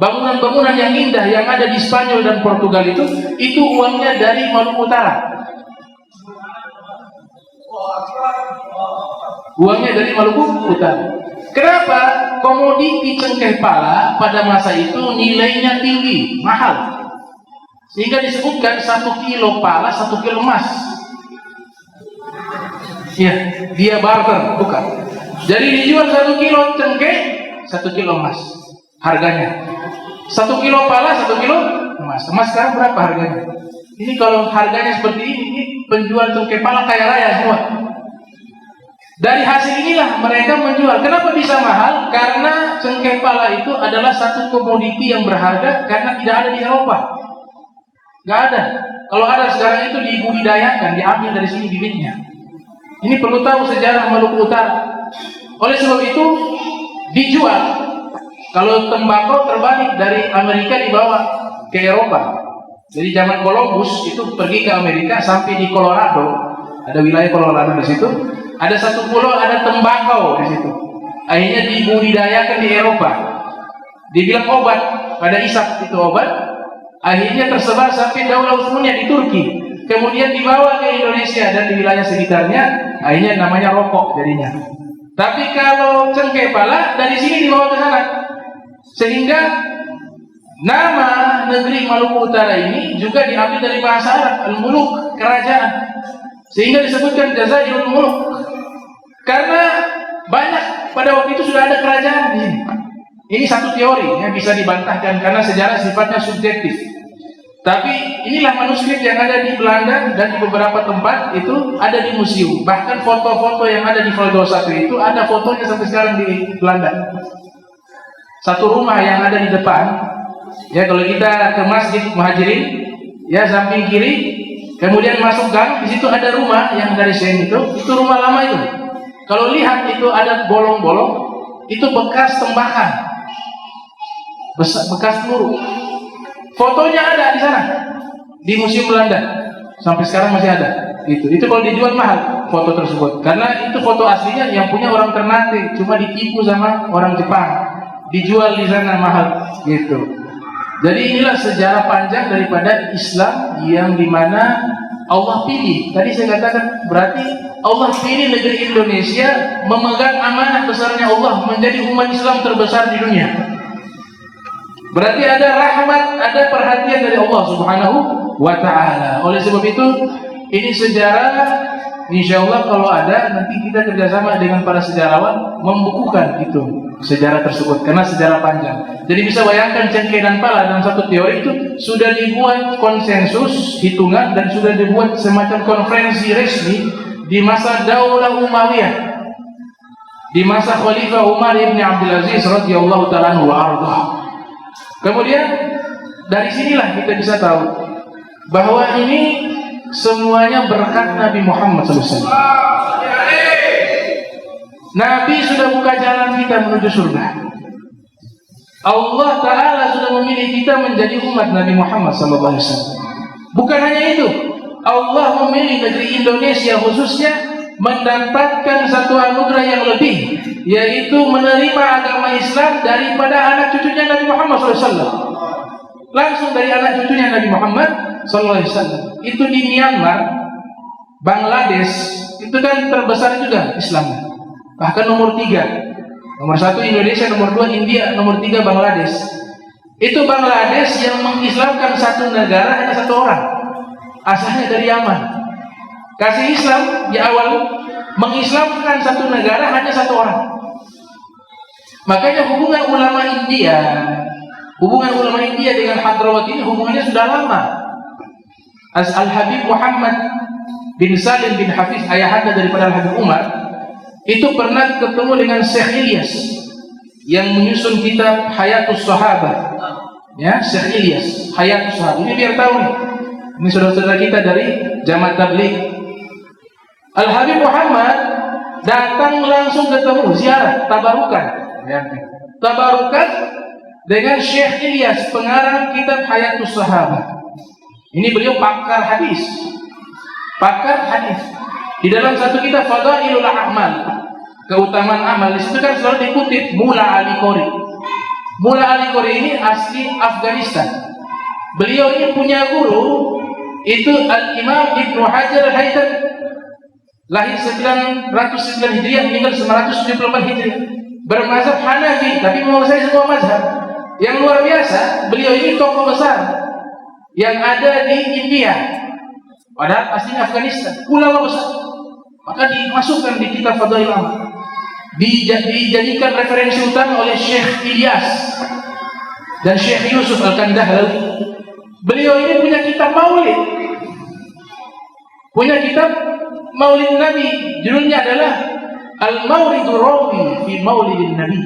bangunan-bangunan yang indah yang ada di Spanyol dan Portugal itu uangnya dari Maluku Utara. Uangnya dari Maluku Utara. Kenapa? Komoditi cengkeh pala pada masa itu nilainya tinggi, mahal. Sehingga disebutkan 1 kilo pala, 1 kilo emas. Ya, dia barter, bukan. Jadi dijual 1 kilo cengkeh, 1 kilo emas. Harganya. 1 kilo pala, 1 kilo emas. Emas sekarang berapa harganya? Ini kalau harganya seperti ini penjual cengkeh pala kaya raya semua. Dari hasil inilah mereka menjual. Kenapa bisa mahal? Karena cengkeh pala itu adalah satu komoditi yang berharga karena tidak ada di Eropa. Nggak ada. Kalau ada sekarang itu dibudidayakan, diambil dari sini bibitnya. Ini perlu tahu sejarah Maluku Utara. Oleh sebab itu dijual. Kalau tembakau terbalik dari Amerika dibawa ke Eropa. Jadi zaman Columbus itu pergi ke Amerika sampai di Colorado, ada wilayah Colorado di situ, ada satu pulau ada tembakau di situ. Akhirnya dibudidayakan di Eropa. Dibilang obat, pada isap itu obat. Akhirnya tersebar sampai Daulah Utsmaniyah di Turki. Kemudian dibawa ke Indonesia dan di wilayah sekitarnya, akhirnya namanya rokok jadinya. Tapi kalau cengkeh pala dari sini dibawa ke sana. Sehingga nama negeri Maluku Utara ini juga diambil dari bahasa Arab, al-muluk, kerajaan. Sehingga disebutkan Jazairul Muluk. Karena banyak pada waktu itu sudah ada kerajaan di sini. Ini satu teori yang bisa dibantahkan karena sejarah sifatnya subjektif. Tapi inilah manuskrip yang ada di Belanda dan di beberapa tempat itu ada di museum. Bahkan foto-foto yang ada di Valdo 1 itu ada fotonya sampai sekarang di Belanda. Satu rumah yang ada di depan, ya kalau kita ke Masjid Muhajirin, ya samping kiri, kemudian masuk gang, di situ ada rumah yang dari Sen itu rumah lama itu. Kalau lihat itu ada bolong-bolong, itu bekas tembakan, bekas peluru. Fotonya ada di sana, di Museum Belanda, sampai sekarang masih ada. Itu kalau dijual mahal foto tersebut, karena itu foto aslinya yang punya orang Ternate, cuma ditipu sama orang Jepang. Dijual di sana mahal gitu. Jadi inilah sejarah panjang daripada Islam yang dimana Allah pilih. Tadi saya katakan berarti Allah pilih negeri Indonesia memegang amanah besarnya Allah menjadi umat Islam terbesar di dunia. Berarti ada rahmat, ada perhatian dari Allah Subhanahu wa Ta'ala. Oleh sebab itu ini sejarah. Insya Allah kalau ada nanti kita kerjasama dengan para sejarawan membukukan itu sejarah tersebut karena sejarah panjang. Jadi bisa bayangkan cengkeh dan pala dalam satu teori itu sudah dibuat konsensus hitungan dan sudah dibuat semacam konferensi resmi di masa Daulah Umayyah, di masa Khalifah Umar ibn Abdul Aziz radhiyallahu ta'ala anhu wa ardhah. Kemudian dari sinilah kita bisa tahu bahwa ini semuanya berkat Nabi Muhammad SAW. Nabi sudah buka jalan kita menuju surga. Allah Ta'ala sudah memilih kita menjadi umat Nabi Muhammad SAW. Bukan hanya itu, Allah memilih negeri Indonesia khususnya mendapatkan satu anugerah yang lebih, yaitu menerima agama Islam daripada anak cucunya Nabi Muhammad SAW. Langsung dari anak cucunya Nabi Muhammad SAW. Itu di Myanmar, Bangladesh, itu kan terbesar juga Islam. Bahkan nomor 3. Nomor 1 Indonesia, nomor 2 India, nomor 3 Bangladesh. Itu Bangladesh yang mengislamkan satu negara hanya satu orang. Asalnya dari Yaman. Kasih Islam di awal, mengislamkan satu negara hanya satu orang. Makanya hubungan ulama India dengan Hadrawat ini hubungannya sudah lama. Al-Habib Muhammad bin Salim bin Hafiz, ayahanda daripada Al-Habib Umar, itu pernah ketemu dengan Syekh Ilyas yang menyusun kitab Hayatus Sahabah. Ya, Syekh Ilyas, Hayatus Sahabah. Ini biar tahu nih. Ini saudara-saudara kita dari Jamaah Tabligh. Al-Habib Muhammad datang langsung ketemu, ziarah, tabarukan. Ya. Tabarukan dengan Syekh Ilyas, pengarang kitab Hayatus Sahabah. Ini beliau pakar hadis. Di dalam satu kitab Fadailul A'mal, keutamaan amal, di situ kan selalu dikutip Mula Ali Qori. Mula Ali Qori ini asli Afghanistan. Beliau ini punya guru itu Al-Imam Ibnu Hajar Al-Haythami. Lahir 909 Hijriah, meninggal 974 Hijriah. Bermazhab Hanafi, tapi menguasai semua mazhab. Yang luar biasa, beliau ini tokoh besar yang ada di India, padahal aslinya Afghanistan, ulama besar. Maka dimasukkan di kitab Fadailul Amal, dijadikan referensi utama oleh Syekh Ilyas dan Syekh Yusuf Al-Kandahlawi. Beliau ini punya kitab Maulid, Maulid Nabi, judulnya adalah Al-Mawridu Rawi fi Maulidin Nabi.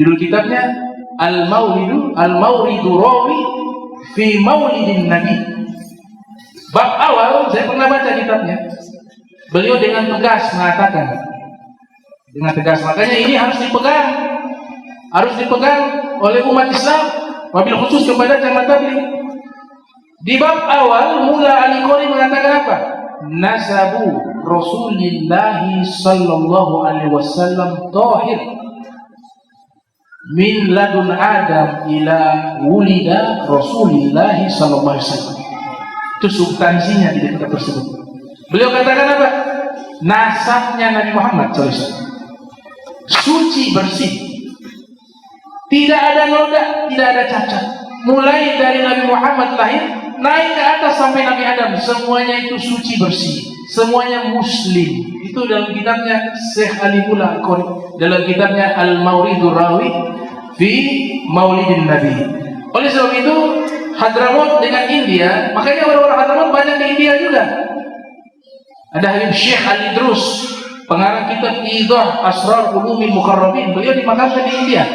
Judul kitabnya Al-Mawridu Rawi fi Maulidin Nabi. Bab awal saya pernah baca kitabnya. Beliau dengan tegas mengatakan dengan tegas. Makanya ini harus dipegang oleh umat Islam, wabil khusus kepada jamaah tabligh. Di bab awal mula Al-Qari mengatakan apa? Nasabu Rasulillah sallallahu alaihi wasallam tahir min ladun Adam ila wulida Rasulillah sallallahu alaihi wasallam. Itu substansinya di kitab tersebut. Beliau katakan apa? Nasabnya Nabi Muhammad SAW suci bersih, tidak ada noda, tidak ada cacat. Mulai dari Nabi Muhammad lahir naik ke atas sampai Nabi Adam, semuanya itu suci bersih, semuanya muslim. Itu dalam kitabnya Syekh Alimullah Al-Qari, dalam kitabnya Al-Mawridur Rawi fi Maulidin Nabi. Oleh sebab itu Hadramaut dengan India, makanya orang-orang Hadramaut banyak di India juga. Ada Habib Syekh Al-Idrus, pengarang kitab Idah Asrar Ulumil Muqarrabin, beliau dimakamkan di India.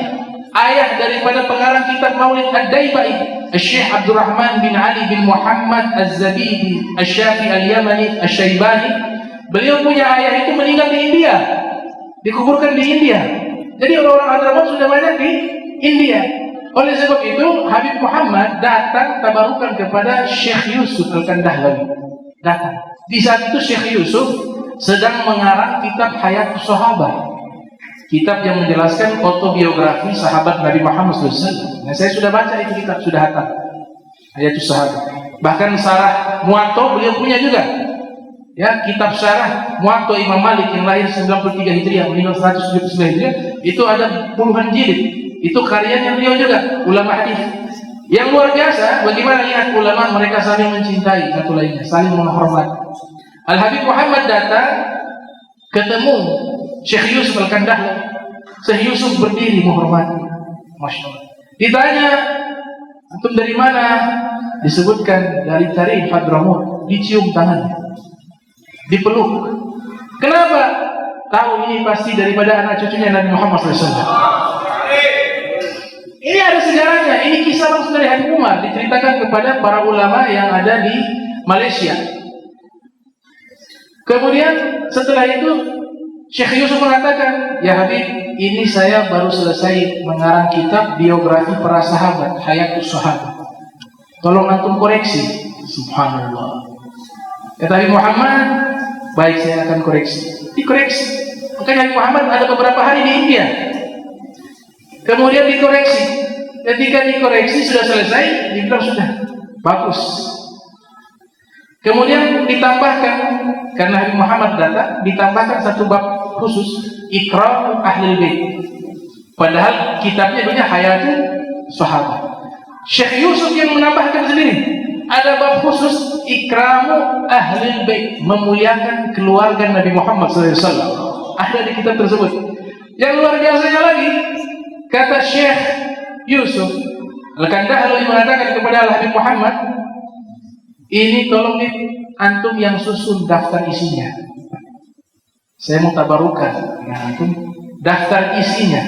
Ayah daripada pengarang kitab Maulid Ad-Daibai, Syekh Abdurrahman bin Ali bin Muhammad Az-Zabidi Asy-Syafi Al-Yamani Asy-Syaibani, beliau punya ayah itu meninggal di India, dikuburkan di India. Jadi orang-orang Hadramaut sudah banyak di India. Oleh sebab itu Habib Muhammad datang tabarukan kepada Syekh Yusuf Al-Kandahlawi. Datang. Di saat itu Syekh Yusuf sedang mengarang kitab Hayatus Sahabat, kitab yang menjelaskan autobiografi sahabat Nabi Muhammad SAW. Nah, saya sudah baca itu kitab, sudah hatam Hayatus Sahabat. Bahkan Sarah Muwatta beliau punya juga. Ya, kitab Syarah Muwatta Imam Malik yang lahir 93 Hijriah, meninggal 179 Hijriah, itu ada puluhan jilid. Itu karyanya beliau juga, ulama hadis. Yang luar biasa, bagaimana lihat ulama mereka saling mencintai satu lainnya, saling menghormati. Al-Habib Muhammad datang ketemu Syekh Yusuf Al-Kandahlawi. Syekh Yusuf berdiri menghormati. Masya Allah. Ditanya, antum dari mana? Disebutkan dari Tarif Hadramaut. Dicium tangannya, dipeluk. Kenapa? Tahu ini pasti daripada anak cucunya Nabi Muhammad SAW. Ini ada sejarahnya. Ini kisah langsung dari Habib Umar, diceritakan kepada para ulama yang ada di Malaysia. Kemudian setelah itu Syekh Yusuf mengatakan, ya Habib, ini saya baru selesai mengarang kitab biografi para sahabat, Hayatus Sahabat. Tolong antum koreksi. Subhanallah. Kata Habib Muhammad, baik, saya akan koreksi. Dikoreksi. Makanya Habib Muhammad ada beberapa hari di India. Kemudian dikoreksi. Ketika dikoreksi sudah selesai, dibilang sudah bagus. Kemudian ditambahkan, karena Habib Muhammad datang, ditambahkan satu bab khusus, Ikram Ahlul Bait. Padahal kitabnya punya Hayatul Sahabat. Syekh Yusuf yang menambahkan sendiri, ada bab khusus Ikramu Ahlul Bait, memuliakan keluarga Nabi Muhammad SAW. Ada di kitab tersebut. Yang luar biasanya lagi, kata Syekh Yusuf Al-Kandahlawi mengatakan kepada Al-Habib Muhammad, ini tolong antum yang susun daftar isinya. Saya mau tabarukan. Nah, antum daftar isinya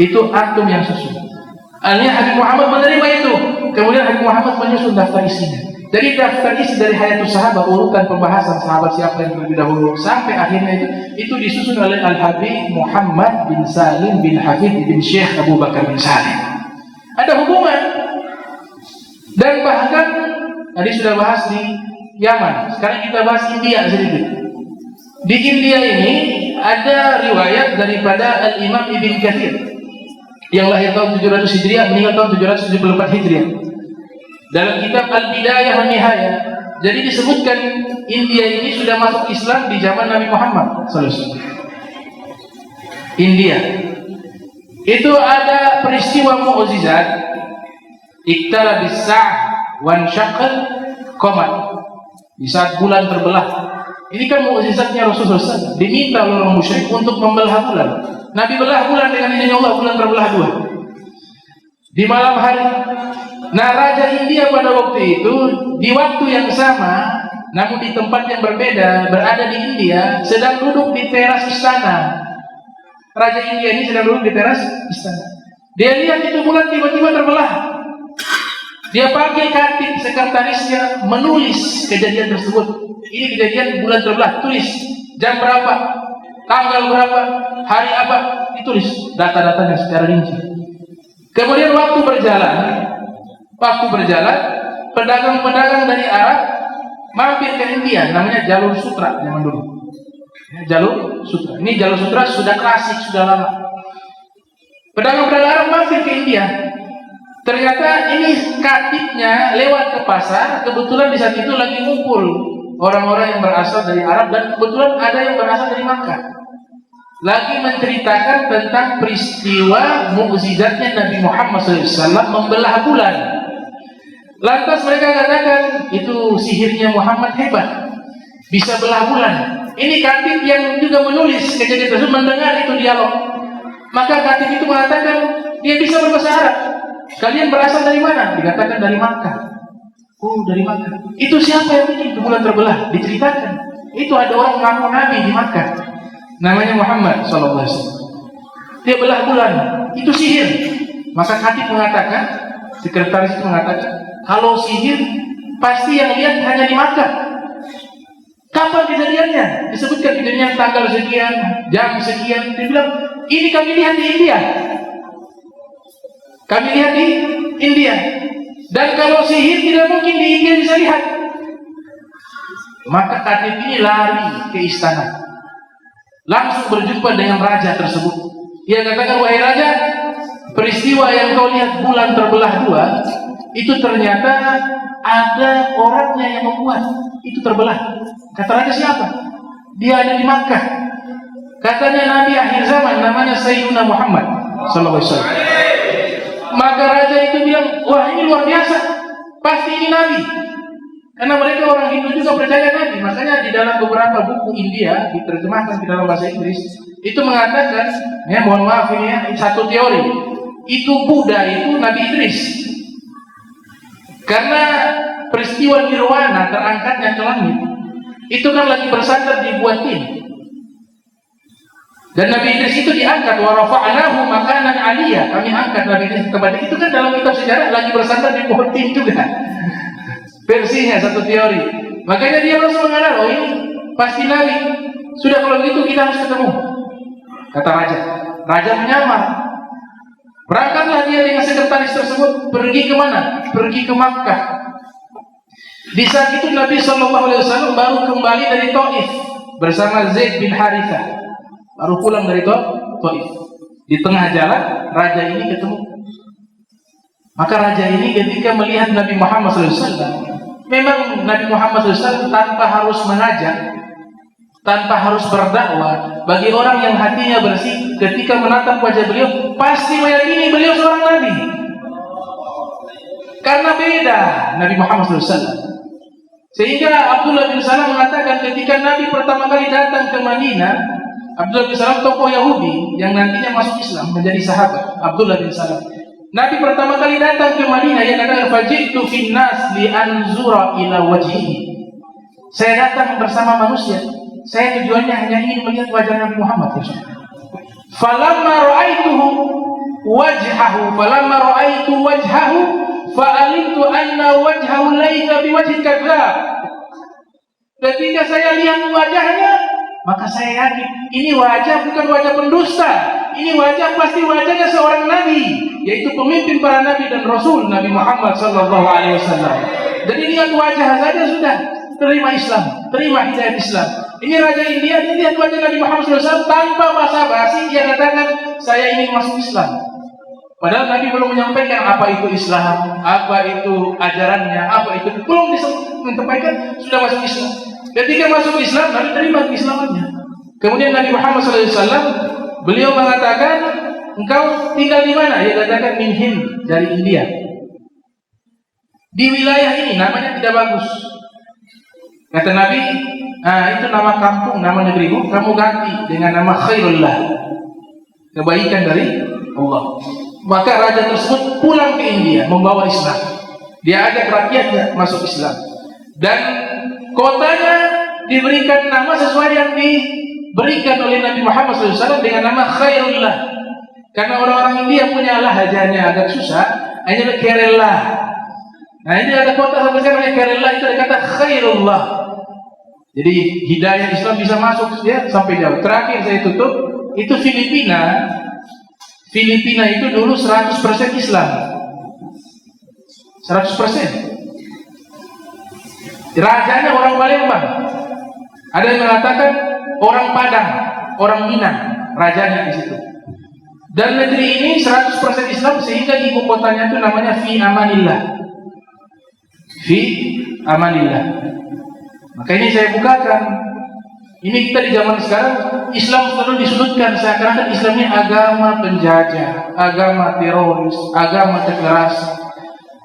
itu antum yang susun. Akhirnya Habib Muhammad menerima itu. Kemudian Habib Muhammad menyusun daftar isinya. Jadi daftar isi dari Hayatus Sahabat, urutan pembahasan sahabat siapa yang terlebih dahulu sampai akhirnya itu disusun oleh Al-Habib Muhammad bin Salim bin Hafid bin Syekh Abu Bakar bin Salim. Ada hubungan. Dan bahkan tadi sudah bahas di Yaman. Sekarang kita bahas India sedikit. Di India ini ada riwayat daripada Al-Imam Ibn Katsir yang lahir tahun 700 Hijriah, meninggal tahun 774 Hijriah. Dalam kitab Al-Bidayah wa Nihayah, jadi disebutkan India ini sudah masuk Islam di zaman Nabi Muhammad SAW. India itu ada peristiwa mukjizat, iktara bis-sa' wan syaqqal qamar. Di saat bulan terbelah. Ini kan mukjizatnya Rasulullah SAW. Diminta oleh orang musyrik untuk membelah bulan. Nabi belah bulan dengan izin Allah, bulan terbelah dua. Di malam hari. Nah, Raja India pada waktu itu di waktu yang sama, namun di tempat yang berbeda, berada di India, sedang duduk di teras istana. Raja India ini sedang duduk di teras istana. Dia lihat itu bulan tiba-tiba terbelah. Dia pakai katib sekretarisnya menulis kejadian tersebut. Ini kejadian bulan terbelah, tulis jam berapa. tanggal berapa, hari apa, ditulis data-datanya secara rinci. Kemudian waktu berjalan, pedagang-pedagang dari Arab mampir ke India, namanya jalur sutra zaman dulu. Jalur sutra. Ini jalur sutra sudah klasik, sudah lama. Pedagang-pedagang Arab mampir ke India. Ternyata ini katibnya lewat ke pasar, kebetulan di saat itu lagi ngumpul orang-orang yang berasal dari Arab dan kebetulan ada yang berasal dari Makkah. Lagi menceritakan tentang peristiwa mukjizatnya Nabi Muhammad SAW membelah bulan. Lantas mereka katakan, itu sihirnya Muhammad hebat, bisa belah bulan. Ini katib yang juga menulis kejadian tersebut mendengar itu dialog. Maka katib itu mengatakan, dia bisa berbahasa Arab. Kalian berasal dari mana? Dikatakan dari Makkah. Oh, dari Makkah. Itu siapa yang bikin bulan terbelah? Diceritakan. Itu ada orang mengaku Nabi di Makkah. Namanya Muhammad SAW. Dia belah bulan. Itu sihir. Maka katib mengatakan, sekretaris itu mengatakan, kalau sihir pasti yang lihat hanya di Makkah. Kapan kejadiannya? Disebutkan kejadiannya tanggal sekian, jam sekian. Dia bilang, ini kami lihat di India. Kami lihat di India. Dan kalau sihir tidak mungkin di India bisa lihat. Maka katib ini lari ke istana. Langsung berjumpa dengan raja tersebut. Dia katakan, wahai raja, peristiwa yang kau lihat bulan terbelah dua, itu ternyata ada orangnya yang membuat itu terbelah. Kata raja, siapa? Dia ada di Makkah. Katanya Nabi akhir zaman, namanya Sayyidina Muhammad SAW. Maka raja itu bilang, wah ini luar biasa, pasti ini Nabi. Karena mereka orang Hindu juga percaya Nabi. Makanya di dalam beberapa buku India diterjemahkan ke dalam bahasa Inggris, itu mengatakan, ya mohon maaf ini ya, satu teori, itu Buddha itu Nabi Idris. Karena peristiwa nirwana terangkatnya ke langit, itu kan lagi bersandar di buah tin. Dan Nabi Idris itu diangkat, wa rafa'nahu makanan aliyah. Kami angkat Nabi Idris kepada itu kan dalam kitab sejarah lagi bersandar di pohon tin juga. Versinya satu teori. Makanya dia langsung mengenal, oh ini pasti Nabi. Sudah kalau begitu kita harus ketemu. Kata raja. Raja menyamar. Berangkatlah dia dengan sekretaris tersebut pergi ke mana? Pergi ke Makkah. Di saat itu Nabi SAW baru kembali dari Taif bersama Zaid bin Harithah. Baru pulang dari Taif. Di tengah jalan raja ini ketemu. Maka raja ini ketika melihat Nabi Muhammad SAW, memang Nabi Muhammad SAW tanpa harus mengajak, tanpa harus berdakwah, bagi orang yang hatinya bersih, ketika menatap wajah beliau pasti meyakini beliau seorang Nabi. Karena beda Nabi Muhammad SAW. Sehingga Abdullah bin Salam mengatakan ketika Nabi pertama kali datang ke Madinah, Abdullah bin Salam tokoh Yahudi yang nantinya masuk Islam menjadi sahabat Abdullah bin Salam. Nabi pertama kali datang ke Madinah, ia katakan, faji'tu fin nas li anzura ila wajhihi. Saya datang bersama manusia. Saya tujuannya hanya ingin melihat wajah Nabi Muhammad. Falamma ra'aituhu wajhahu, falamma ra'aitu wajhahu, fa'alimtu anna wajhahu laisa biwajhi kadzdzab. Ketika saya lihat wajahnya, maka saya yakin ini wajah bukan wajah pendusta. Ini wajah pasti wajahnya seorang nabi, yaitu pemimpin para nabi dan rasul Nabi Muhammad SAW. Jadi lihat wajah saja sudah terima Islam, terima hidayah Islam. Ini raja India, dia lihat wajah Nabi Muhammad SAW tanpa basa-basi, dia katakan saya ingin masuk Islam. Padahal Nabi belum menyampaikan apa itu Islam, apa itu ajarannya, apa itu belum disampaikan, sudah masuk Islam. Ketika masuk Islam, Nabi terima keislamannya. Kemudian Nabi Muhammad SAW beliau mengatakan, engkau tinggal di mana? Dia katakan min Hind, dari India. Di wilayah ini namanya tidak bagus. Kata Nabi, itu nama kampung, nama negerimu, kamu ganti dengan nama Khairullah, kebaikan dari Allah. Maka raja tersebut pulang ke India membawa Islam. Dia ajak rakyatnya masuk Islam. Dan kotanya diberikan nama sesuai yang diberikan oleh Nabi Muhammad SAW dengan nama Khairullah. Karena orang-orang India punya lahjahnya agak susah, hanya Kerala. Nah ini ada kota sampai sekarang Kerala itu ada kata Khairullah. Jadi hidayah Islam bisa masuk ya sampai jauh. Terakhir saya tutup, itu Filipina. Filipina itu dulu 100% Islam. 100%. Rajanya orang Palembang. Ada yang mengatakan orang Padang, orang Minang, rajanya di situ. Dan negeri ini 100% Islam sehingga ibu kotanya itu namanya Fi Amanillah. Fi Amanillah. Maka ini saya bukakan. Ini kita di zaman sekarang Islam selalu disudutkan seakan-akan Islam ini agama penjajah, agama teroris, agama kekerasan.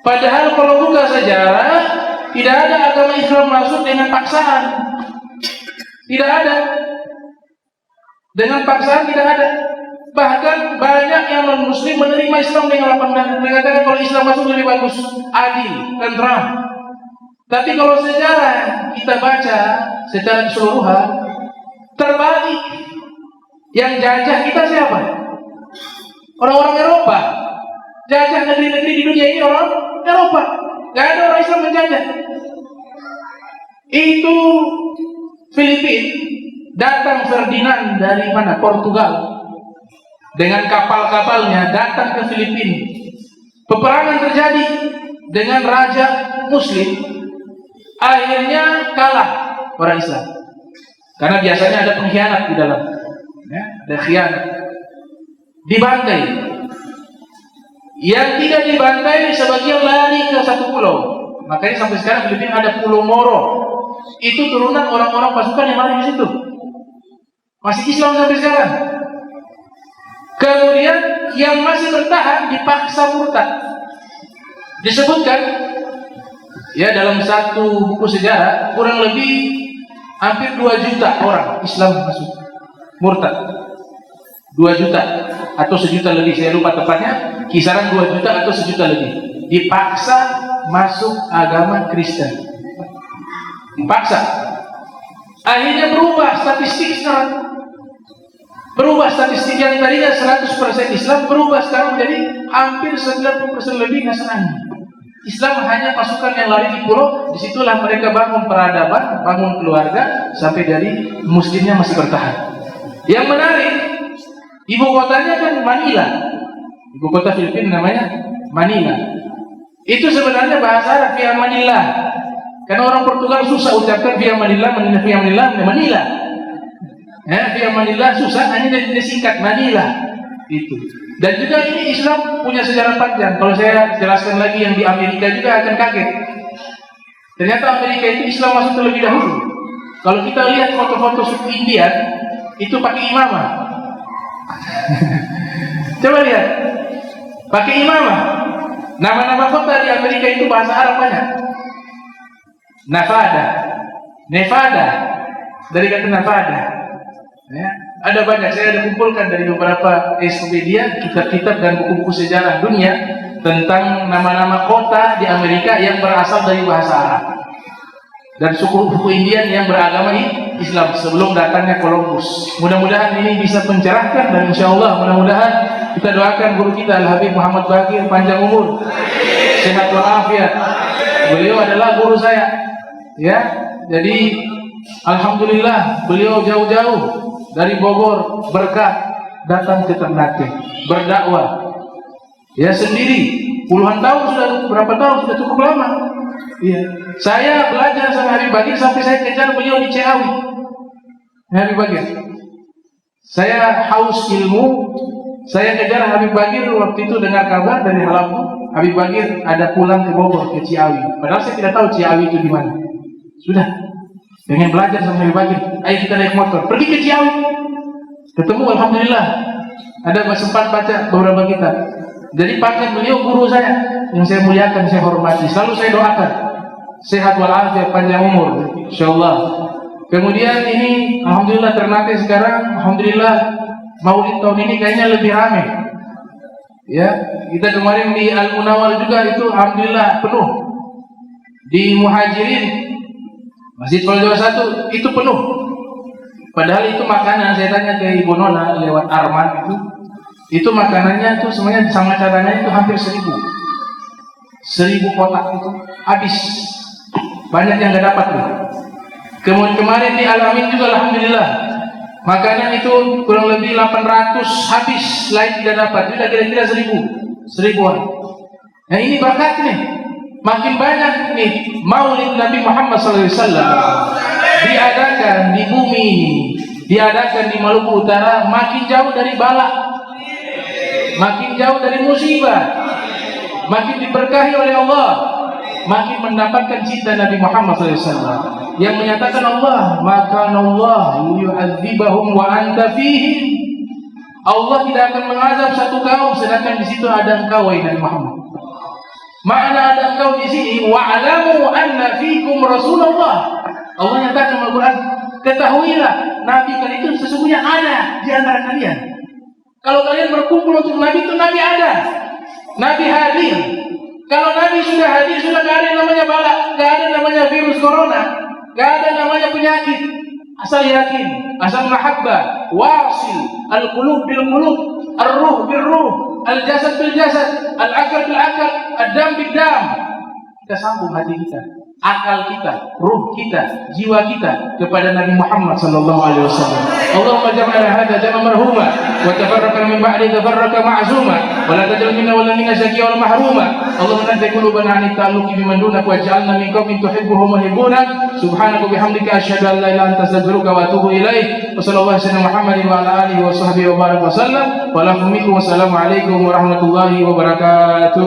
Padahal kalau buka sejarah, tidak ada agama Islam masuk dengan paksaan. Tidak ada. Dengan paksaan tidak ada. Bahkan banyak yang non-muslim menerima Islam dengan lapang dada, mengatakan kalau Islam masuk lebih bagus, adil, tentram. Tapi kalau sejarah kita baca secara keseluruhan, terbalik. Yang jajah kita siapa? Orang-orang Eropa. Jajah negeri-negeri di dunia ini orang Eropa. Gak ada orang Islam menjajah. Itu Filipina. Datang Ferdinand dari mana? Portugal. Dengan kapal-kapalnya datang ke Filipina. Peperangan terjadi dengan raja Muslim. Akhirnya kalah orang Islam. Karena biasanya ada pengkhianat di dalam. Ya, ada khianat. Dibantai. Yang tidak dibantai sebagian lari ke satu pulau. Makanya sampai sekarang Filipina ada Pulau Moro. Itu turunan orang-orang pasukan yang lari di situ. Masih Islam sampai sekarang. Kemudian yang masih bertahan dipaksa murtad. Disebutkan ya dalam satu buku sejarah kurang lebih hampir 2 juta orang Islam masuk murtad. 2 juta atau 1 juta lebih, saya lupa tepatnya, kisaran 2 juta atau 1 juta lebih dipaksa masuk agama Kristen. Dipaksa. Akhirnya berubah statistik sekarang. Berubah statistik yang tadinya 100% Islam berubah sekarang menjadi hampir 90% lebih Nasrani. Islam hanya pasukan yang lari di pulau, disitulah mereka bangun peradaban, bangun keluarga, sampai dari muslimnya masih bertahan. Yang menarik, ibu kotanya kan Manila. Ibu kota Filipina namanya Manila. Itu sebenarnya bahasa Arab, via Manila. Karena orang Portugal susah ucapkan via Manila, via Manila, Manila. Ya, via Manila susah, hanya disingkat Manila. Itu. Dan juga ini Islam punya sejarah panjang. Kalau saya jelaskan lagi yang di Amerika juga akan kaget. Ternyata Amerika itu Islam masuk terlebih dahulu. Kalau kita lihat foto-foto suku Indian, itu pakai imamah. Coba lihat, pakai imamah. Nama-nama kota di Amerika itu bahasa Arab banyak. Nevada, dari kata Nevada. Ya, ada banyak, saya ada kumpulkan dari beberapa Wikipedia, kitab-kitab dan buku-buku sejarah dunia tentang nama-nama kota di Amerika yang berasal dari bahasa Arab dan suku Indian yang beragama Islam sebelum datangnya Columbus. Mudah-mudahan ini bisa mencerahkan dan insya Allah mudah-mudahan kita doakan guru kita Al-Habib Muhammad Baqir panjang umur, sehat walafiat. Beliau adalah guru saya, ya. Jadi alhamdulillah beliau jauh-jauh dari Bogor berkah datang ke Ternate berdakwah ya sendiri puluhan tahun sudah, berapa tahun sudah, cukup lama. Iya, saya belajar sama Habib Baqir sampai saya kejar beliau di Ciawi. Habib Baqir, saya haus ilmu, saya kejar Habib Baqir. Waktu itu dengar kabar dari Halabu, Habib Baqir ada pulang ke Bogor ke Ciawi, padahal saya tidak tahu Ciawi itu di mana. Sudah pengen belajar sama Habib Baqir, ayo kita naik motor pergi ke Ciawi, ketemu alhamdulillah ada sempat baca beberapa kitab. Jadi pakai beliau guru saya yang saya muliakan, saya hormati, selalu saya doakan sehat walafiat panjang umur insyaallah. Kemudian ini alhamdulillah Ternate sekarang alhamdulillah Maulid tahun ini kayaknya lebih ramai ya. Kita kemarin di Al-Munawwar juga itu alhamdulillah penuh. Di Muhajirin Masjid Jawa 1 itu penuh. Padahal itu makanan, saya tanya ke Ibu Nona lewat Arman itu makanannya itu semuanya sama cadangannya itu hampir 1000 kotak itu habis. Banyak yang nggak dapat tuh. Kemudian kemarin di Al-Amin juga alhamdulillah. Makanan itu kurang lebih 800 habis, lain tidak dapat. Sudah kira-kira 1000-an. Nah ini berkat nih. Makin banyak nih Maulid Nabi Muhammad SAW diadakan di bumi ini, diadakan di Maluku Utara, makin jauh dari bala, makin jauh dari musibah, makin diberkahi oleh Allah, makin mendapatkan cinta Nabi Muhammad SAW yang menyatakan Allah, maka Allah yu'adzibahum wa anta fihim. Allah tidak akan mengazab satu kaum sedangkan di situ ada engkau wahai Nabi Muhammad. Mana ada engkau di sini? Wa'lamu anna fikum Rasulullah. Allah nyatakan dalam Al-Quran, ketahuilah Nabi kalian itu sesungguhnya ada di antara kalian. Kalau kalian berkumpul untuk Nabi itu Nabi ada, Nabi hadir. Kalau Nabi sudah hadir, sudah gak ada yang namanya bala, gak ada yang namanya virus corona, gak ada yang namanya penyakit. Asal yakin, asal mahabbah, wasil, al-qulub bil-qulub, ar-ruh bil-ruh, al-jasad bil-jasad, al-akal bil-akal, ad-dam bil-dam. Kita sambung hati kita, akal kita, ruh kita, jiwa kita kepada Nabi Muhammad sallallahu alaihi wasallam. Allahumma jam'ana hadza jam'an marhuma wa tafarraqa min ba'di tafarraqa ma'zuma wa la taj'al minna wa la minna shaqiyyan wa mahruma. Allahumma nazzil qulubana 'an ta'alluqi biman dunak waj'alna min qaumin tuhibbuhum wa yuhibbunak. Subhanaka bihamdika asyhadu an la ilaha illa anta astaghfiruka wa atubu ilaik. Wa sallallahu alaihi wasallam Muhammadin wa ala alihi wa sahbihi wa baraka wa sallam. Wa lakum minkum wassalamu alaikum warahmatullahi wabarakatuh.